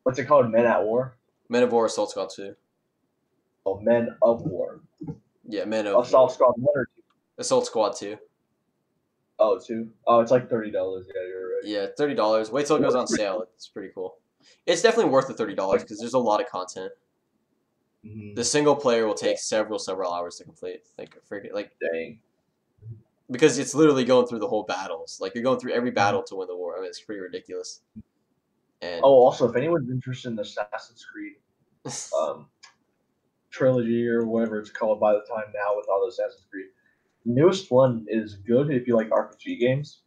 What's it called? Men at War? Men of War, Assault Squad 2. Oh, Men of War. Yeah, Men of Assault War. Squad 1 or 2? Assault Squad 2. Oh, 2? Oh, it's like $30. Yeah, you're right. Yeah, $30. Wait till it goes on sale. It's pretty cool. It's definitely worth the $30 because there's a lot of content. Mhm. The single player will take several hours to complete. Like Dang. because it's literally going through the whole battles. Like you're going through every battle to win the war. I mean, it's pretty ridiculous. And Oh, also, if anyone's interested in the Assassin's Creed trilogy or whatever it's called by the time now with all the Assassin's Creed, the newest one is good if you like RPG games.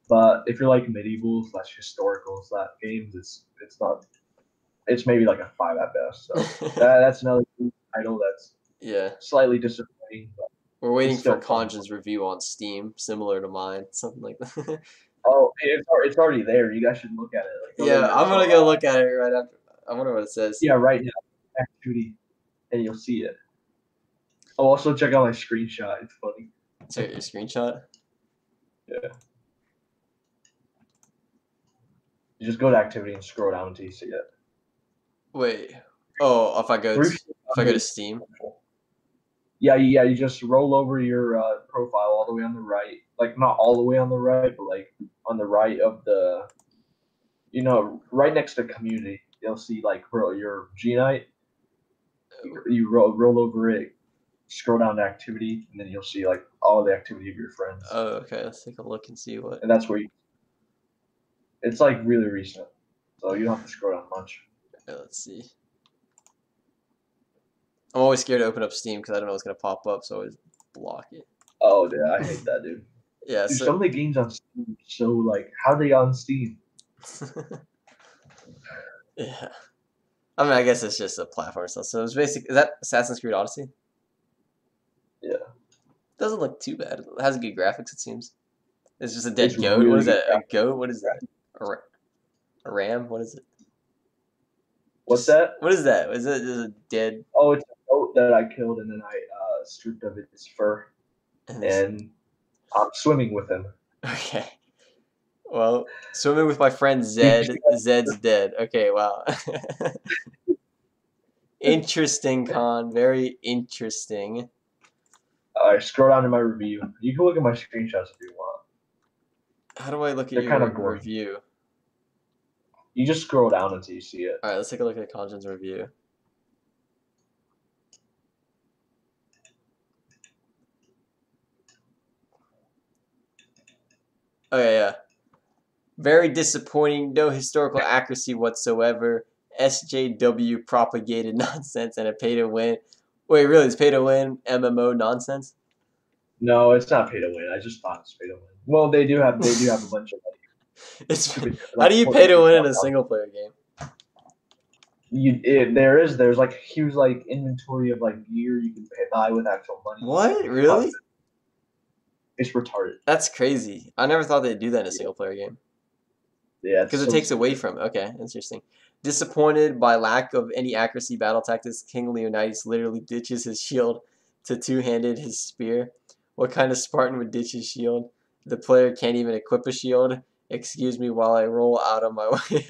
But if you're like medieval / historical / games, it's not. It's maybe like a 5 at best. So that's another title that's yeah, slightly disappointing. But we're waiting it's for still fun. Kanjan's review on Steam, similar to mine, something like that. Oh, it's already there. You guys should look at it. Like, go Yeah, to I'm gonna go look at it right after. I wonder what it says. yeah, right now, activity, and you'll see it. Oh, also check out my screenshot. It's funny. Check your screenshot. Yeah. You just go to activity and scroll down until you see it. Wait. Oh, if I go to Steam. Yeah. You just roll over your profile all the way on the right, like not all the way on the right, but like on the right of the, right next to community. You'll see like your G Night. You roll over it, scroll down to activity, and then you'll see like all the activity of your friends. Oh, okay. Let's take a look and see what. And that's where it's like really recent, so you don't have to scroll down much. Okay, let's see. I'm always scared to open up Steam because I don't know what's gonna pop up, so I always block it. Oh yeah, I hate that, dude. Yeah. Dude, So some of the games on Steam, so like how they on Steam? Yeah. I mean, I guess it's just a platform stuff. So it's basic. Is that Assassin's Creed Odyssey? Yeah, Doesn't look too bad. It has good graphics, it seems. It's just a it's dead goat. What really is good. that? A goat? What is that? A ram? What is it? What's Just that? what is that? Is it just a dead? Oh, it's a goat that I killed and then I stripped of its fur, And and I'm swimming with him. okay. Well, swimming with my friend You Zed. see that? Zed's dead. Okay, wow. Interesting, Con. Very interesting. I scroll down to my review. You can look at my screenshots if you want. How do I look at They're your kind of boring. review? You just scroll down until you see it. All right, let's take a look at Conjan's review. Okay, yeah. Very disappointing. No historical accuracy whatsoever. SJW propagated nonsense and a pay to win. Wait, really? It's pay to win MMO nonsense? No, it's not pay to win. I just thought it's pay to win. Well, they do have a bunch of It's stupid how like do you pay to win in a single player game? there's like huge like inventory of like gear you can buy with actual money. What? Really? It's retarded. That's crazy. I never thought they'd do that in a single player game. Yeah, Because it takes away from it. Okay, interesting. Disappointed by lack of any accuracy battle tactics, King Leonidas literally ditches his shield to two-handed his spear. What kind of Spartan would ditch his shield? The player can't even equip a shield. Excuse me while I roll out of my way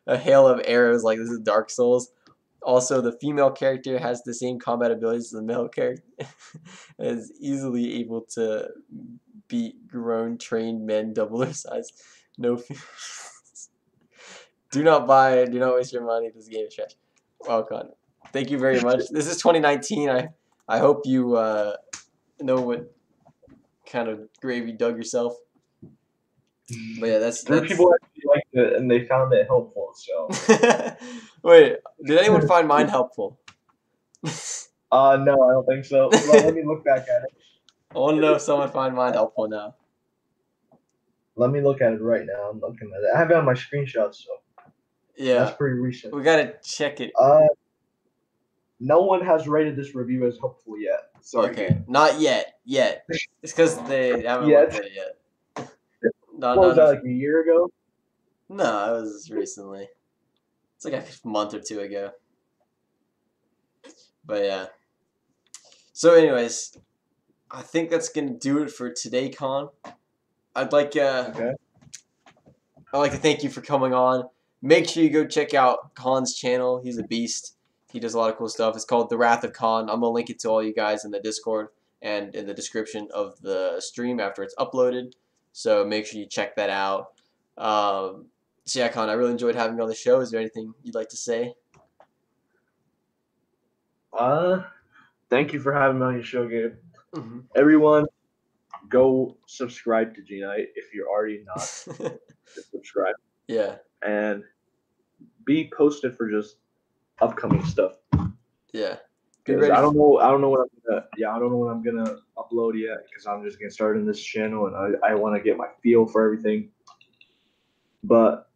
a hail of arrows like this is Dark Souls. Also, the female character has the same combat abilities as the male character and is easily able to beat grown trained men double their size. No do not buy it. Do not waste your money. This game is trash. Welcome. Thank you very much. This is 2019. I hope you know what kind of grave you dug yourself. But yeah, that's Three people actually liked it and they found it helpful. So wait, did anyone find mine helpful? no, I don't think so. Let me look back at it. I want to know if someone find mine helpful now. Let me look at it right now. I'm looking at it. I have it on my screenshots, so Yeah, that's pretty recent. we gotta check it. No one has rated this review as helpful yet. Sorry. Okay, not yet. Yet. It's because they haven't Yet. looked at it yet. What was that, like a year ago? No, it was recently. It's like a month or two ago. But yeah. So anyways, I think that's gonna do it for today, Con. I'd like Okay. I'd like to thank you for coming on. Make sure you go check out Con's channel. He's a beast. He does a lot of cool stuff. It's called The Wrath of Con. I'm gonna link it to all you guys in the Discord and in the description of the stream after it's uploaded. So make sure you check that out. So yeah, Con, I really enjoyed having you on the show. Is there anything you'd like to say? Thank you for having me on your show, Gabe. Mm-hmm. Everyone, go subscribe to G-Night if you're already not. Just subscribe. Yeah. And be posted for just upcoming stuff. Yeah. I don't know what I'm gonna upload yet because I'm just getting started in this channel and I want to get my feel for everything. But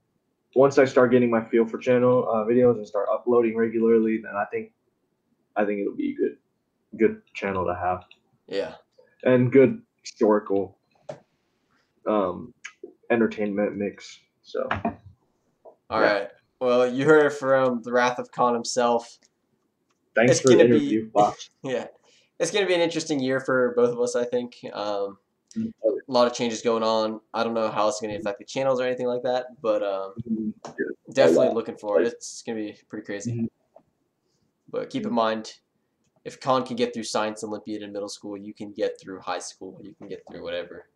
once I start getting my feel for channel videos and start uploading regularly, then I think it'll be a good channel to have. Yeah. And good historical entertainment mix. So all right. Well, you heard it from the Wrath of Khan himself. Thanks for the interview, Fox. Yeah. It's going to be an interesting year for both of us, I think. A lot of changes going on. I don't know how it's going to affect the channels or anything like that, but definitely looking forward. It's going to be pretty crazy. But keep in mind, if Khan can get through Science Olympiad in middle school, you can get through high school. You can get through whatever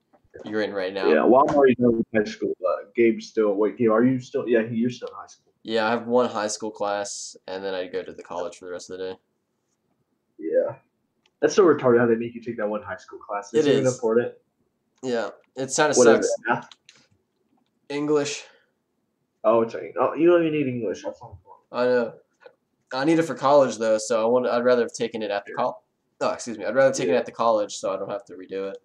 you're in right now. Yeah, well, I'm already done with high school. Gabe's still. Wait, Gabe, are you still? Yeah, you're still in high school. Yeah, I have one high school class, and then I go to the college for the rest of the day. Yeah. That's so retarded how they make you take that one high school class. It is. Even afford it? Yeah. It kind of What sucks. is it, math? English. Oh, you don't even need English. That's not important. I know. I need it for college though, so I'd rather have taken it at the college. Oh, excuse me. I'd rather take it at the college, so I don't have to redo it.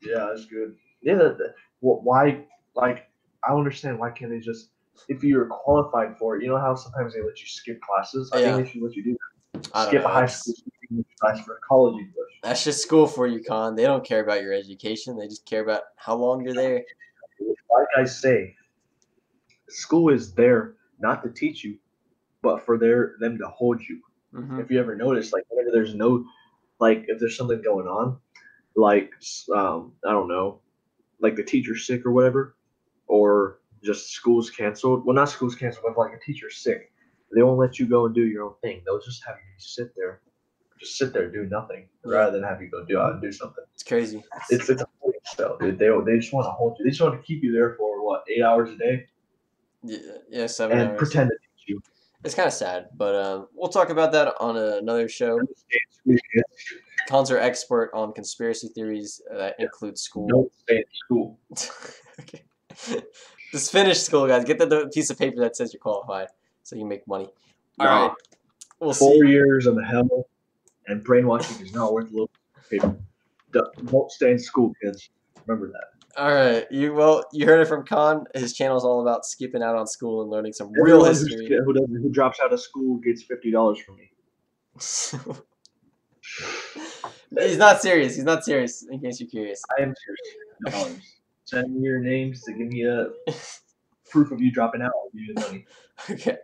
Yeah, that's good. Yeah, why? Like, I don't understand why can't they just if you're qualified for it, you know how sometimes they let you skip classes? I think Yeah, they should let you do that. I don't Skip a know. high school English class for college English. That's just school for you, Con. They don't care about your education. They just care about how long you're there. Like I say, school is there not to teach you, but for them to hold you. Hmm. If you ever notice, like whenever there's no, like if there's something going on, like I don't know, like the teacher's sick or whatever, or just school's canceled. Well, not school's canceled, but like a teacher's sick, they won't let you go and do your own thing. They'll just have you just sit there, do nothing, Yeah, rather than have you go do out and do something. it's crazy. It's a place though. They just want to hold you. They just want to keep you there for what 8 hours a day Yeah, yeah, 7 hours. pretend to teach you. It's kind of sad, but we'll talk about that on another show. Don't Cons are expert on conspiracy theories that include school. stay in school. Okay. Just finish school, guys. Get the piece of paper that says you're qualified so you can make money. All right. We'll 4 see. years of hell and brainwashing is not worth a little paper. Don't stay in school, kids. Remember that. All right. You heard it from Khan. His channel is all about skipping out on school and learning some real Everyone history. who drops out of school gets $50 from me. He's not serious. He's not serious. In case you're curious. I am serious. $50. Send me your names to give me a proof of you dropping out. I'll give you the money. Okay.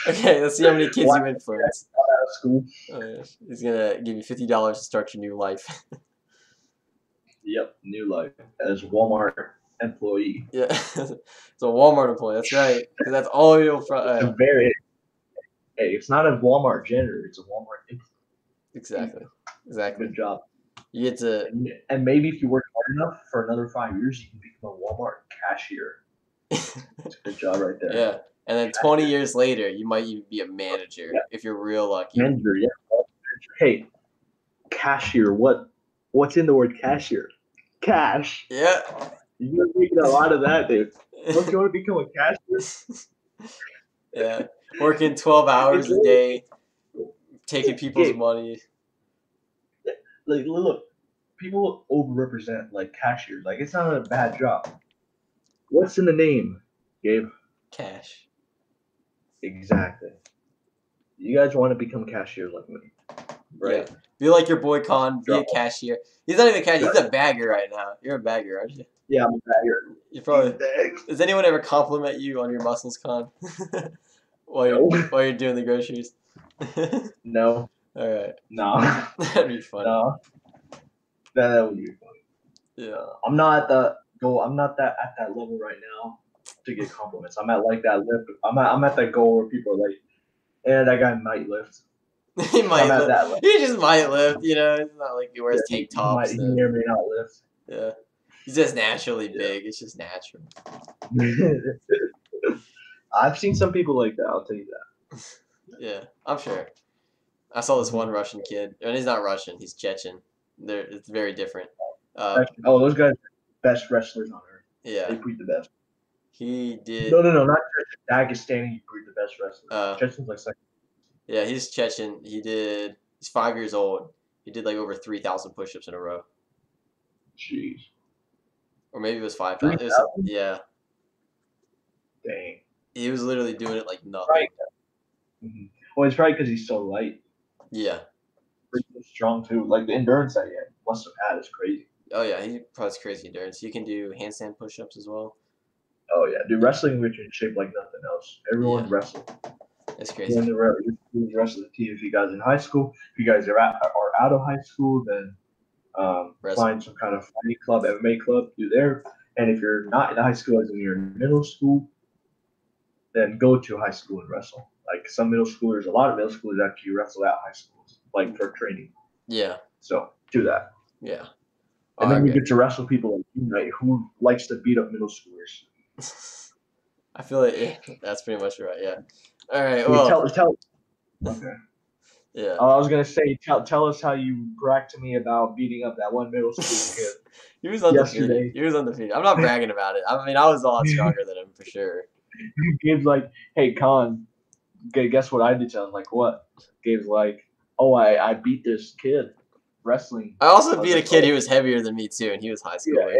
Okay. Let's see how many kids you influence. Out of school. Oh, yeah. He's gonna give you $50 to start your new life. Yep, new life as Walmart employee. Yeah. It's a Walmart employee. That's right. Because that's all you'll. Hey, it's not a Walmart janitor. It's a Walmart employee. Exactly. Exactly. Good job. You get to. And maybe if you work hard enough for another 5 years, you can become a Walmart cashier. That's a good job right there. Yeah. And then 20 years later, you might even be a manager if you're real lucky. Manager, yeah. Hey, cashier. What's in the word cashier? Cash. Yeah. You're making a lot of that, dude. Don't you want to become a cashier? Yeah. Working 12 hours a day, taking people's money. Like, look, people overrepresent like cashiers. Like, it's not a bad job. What's in the name, Gabe? Cash. Exactly. You guys want to become cashiers like me, right? Yeah. Be like your boy Con. Be a cashier. He's not even a cashier. He's a bagger right now. You're a bagger, aren't you? Yeah, I'm a bagger. You probably. Does anyone ever compliment you on your muscles, Con? while you're doing the groceries? No. All right. No. That'd be fun. No. That would be funny. Yeah. I'm not at that level right now to get compliments. I'm at like that lift. I'm at that goal where people are like, "Yeah, that guy might lift." He might lift. That level. He just might lift. You know, it's not like he wears tank tops. He may or may not lift. Yeah. He's just naturally big. It's just natural. I've seen some people like that. I'll tell you that. Yeah, I'm sure. I saw this one Russian kid, and he's not Russian. He's Chechen. It's very different. Those guys are the best wrestlers on earth. Yeah. They breed the best. He did. No, not Chechen. Dagestani breed the best wrestlers. Chechen's like second. Yeah, he's Chechen. He's 5 years old. He did like over 3,000 push-ups in a row. Jeez. Or maybe it was 5,000. Yeah. Dang. He was literally doing it like nothing. Right. Mm-hmm. Well, it's probably because he's so light. Yeah. Pretty strong too. Like the endurance that he must have had is crazy. Oh yeah, he has crazy endurance. He can do handstand push-ups as well. Oh yeah, dude, wrestling with you in shape like nothing else. Everyone wrestles. That's crazy. You're the rest of the team. If you guys in high school, if you guys are out of high school, then find some kind of fighting club, MMA club, do there. And if you're not in high school, as in you're in middle school, then go to high school and wrestle. Like some middle schoolers, a lot of middle schoolers actually wrestle at high schools, like for training. Yeah. So do that. Yeah. And then you get to wrestle people like you, right, who likes to beat up middle schoolers. I feel like that's pretty much right. Yeah. All right. Well, tell. Okay. Yeah. I was gonna say, tell us how you bragged to me about beating up that one middle school kid. He was undefeated. He was undefeated. I'm not bragging about it. I mean, I was a lot stronger than him for sure. Gabe's like, "Hey, Con, guess what I did to him?" Like, what? Gabe's like, "Oh, I beat this kid wrestling." I also beat a kid who was heavier than me too, and he was high school.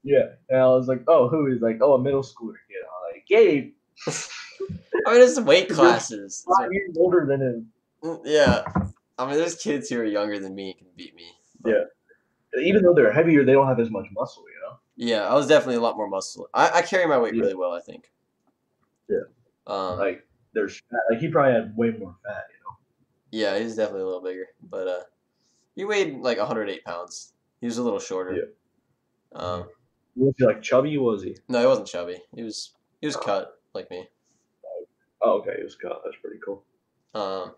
Yeah. And I was like, "Oh, who?" He's like, "Oh, a middle schooler kid." I'm like, "Gabe, I mean, it's weight classes. 5 years older than him. Yeah. I mean, there's kids who are younger than me and can beat me. But... yeah. Even though they're heavier, they don't have as much muscle, you know? Yeah, I was definitely a lot more muscle. I carry my weight really well, I think. Yeah. Like, there's fat. Like, he probably had way more fat, you know? Yeah, he's definitely a little bigger. But he weighed like 108 pounds. He was a little shorter. Yeah. Was he like chubby? Was he? No, he wasn't chubby. He was cut like me. Oh, okay, he was cut. That's pretty cool. But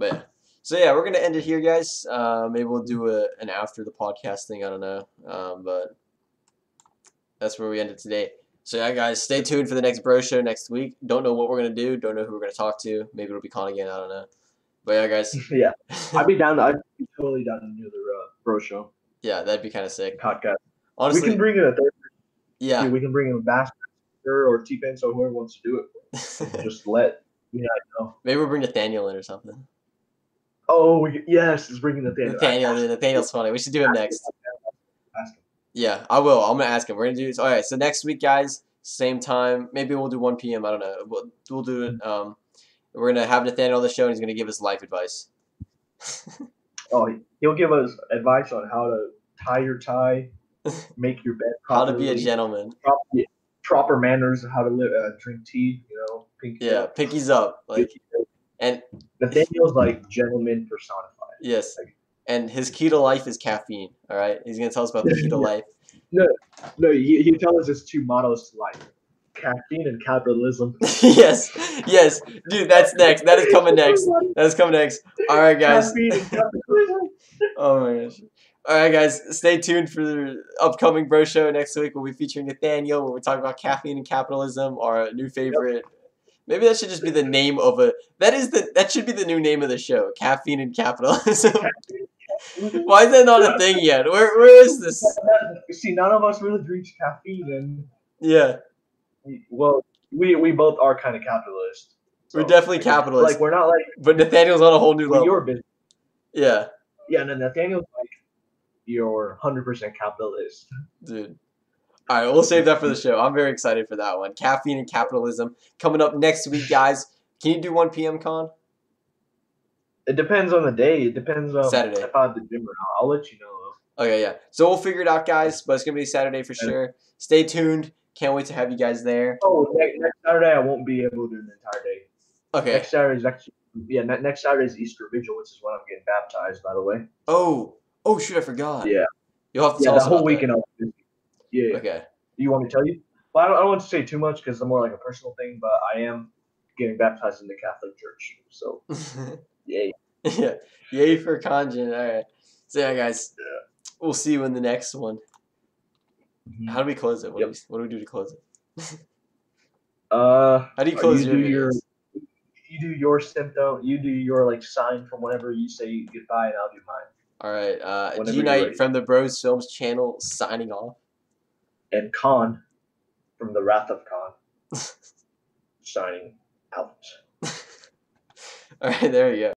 yeah. So yeah, we're gonna end it here, guys. Maybe we'll do an after the podcast thing. I don't know. But that's where we ended today. So yeah, guys, stay tuned for the next bro show next week. Don't know what we're gonna do. Don't know who we're gonna talk to. Maybe it'll be Con again. I don't know. But yeah, guys. Yeah, I'd be down. I'd be totally down to do the bro show. Yeah, that'd be kind of sick. Podcast. Honestly, we can bring in a third. Yeah. Dude, we can bring in a Basker or T-Pain, so whoever wants to do it, just let know. Maybe we'll bring Nathaniel in or something. Oh, yes, it's bringing Nathaniel. Nathaniel's funny. We should do him next. Ask him. Yeah, I will. I'm gonna ask him. We're gonna do this. All right. So next week, guys, same time. Maybe we'll do 1 p.m. I don't know. We'll do it. We're gonna have Nathaniel on the show, and he's gonna give us life advice. Oh, he'll give us advice on how to tie your tie, make your bed properly, how to be a gentleman, proper manners, how to live, drink tea. You know, pinkies up, like. And Nathaniel's like gentleman personified. Yes. And his key to life is caffeine. All right, he's gonna tell us about the key to life. No, he tells us his 2 mottos to life: caffeine and capitalism. yes, dude, that's next. That is coming next. All right, guys. Caffeine and capitalism. Oh my gosh. All right, guys, stay tuned for the upcoming bro show next week. We'll be featuring Nathaniel, where we talk about caffeine and capitalism, our new favorite. Yep. Maybe that should just be the name of that should be the new name of the show, Caffeine and Capitalism. Why is that not a thing yet? Where is this? See, none of us really drinks caffeine, and yeah. Well, we both are kind of capitalist. So we're definitely capitalists. Like, we're not like. But Nathaniel's on a whole new level. Your business. Yeah. Yeah, and then Nathaniel's like, you're 100% capitalist, dude. All right, we'll save that for the show. I'm very excited for that one. Caffeine and Capitalism coming up next week, guys. Can you do 1 p.m. Con? It depends on the day. It depends on Saturday. If I have the gym or not. I'll let you know. Okay, yeah. So we'll figure it out, guys. But it's gonna be Saturday for sure. Stay tuned. Can't wait to have you guys there. Oh, next Saturday I won't be able to do the entire day. Okay. Next Saturday is actually next Saturday is Easter Vigil, which is when I'm getting baptized. By the way. Oh shoot! I forgot. Yeah. You'll have to tell us the whole about weekend. That. Yeah. Okay. You want me to tell you? Well, I don't want to say too much because it's more like a personal thing, but I am getting baptized in the Catholic Church. So, yay. Yeah. Yay for Conjun. All right. So, yeah, guys. Yeah. We'll see you in the next one. Mm-hmm. How do we close it? What do we do to close it? How do you close your videos? You do your symptom. You do your like sign from whenever you say goodbye, and I'll do mine. All right. G-Night from the Bros Films channel signing off. And Con from the Wrath of Con signing out. All right, there you go.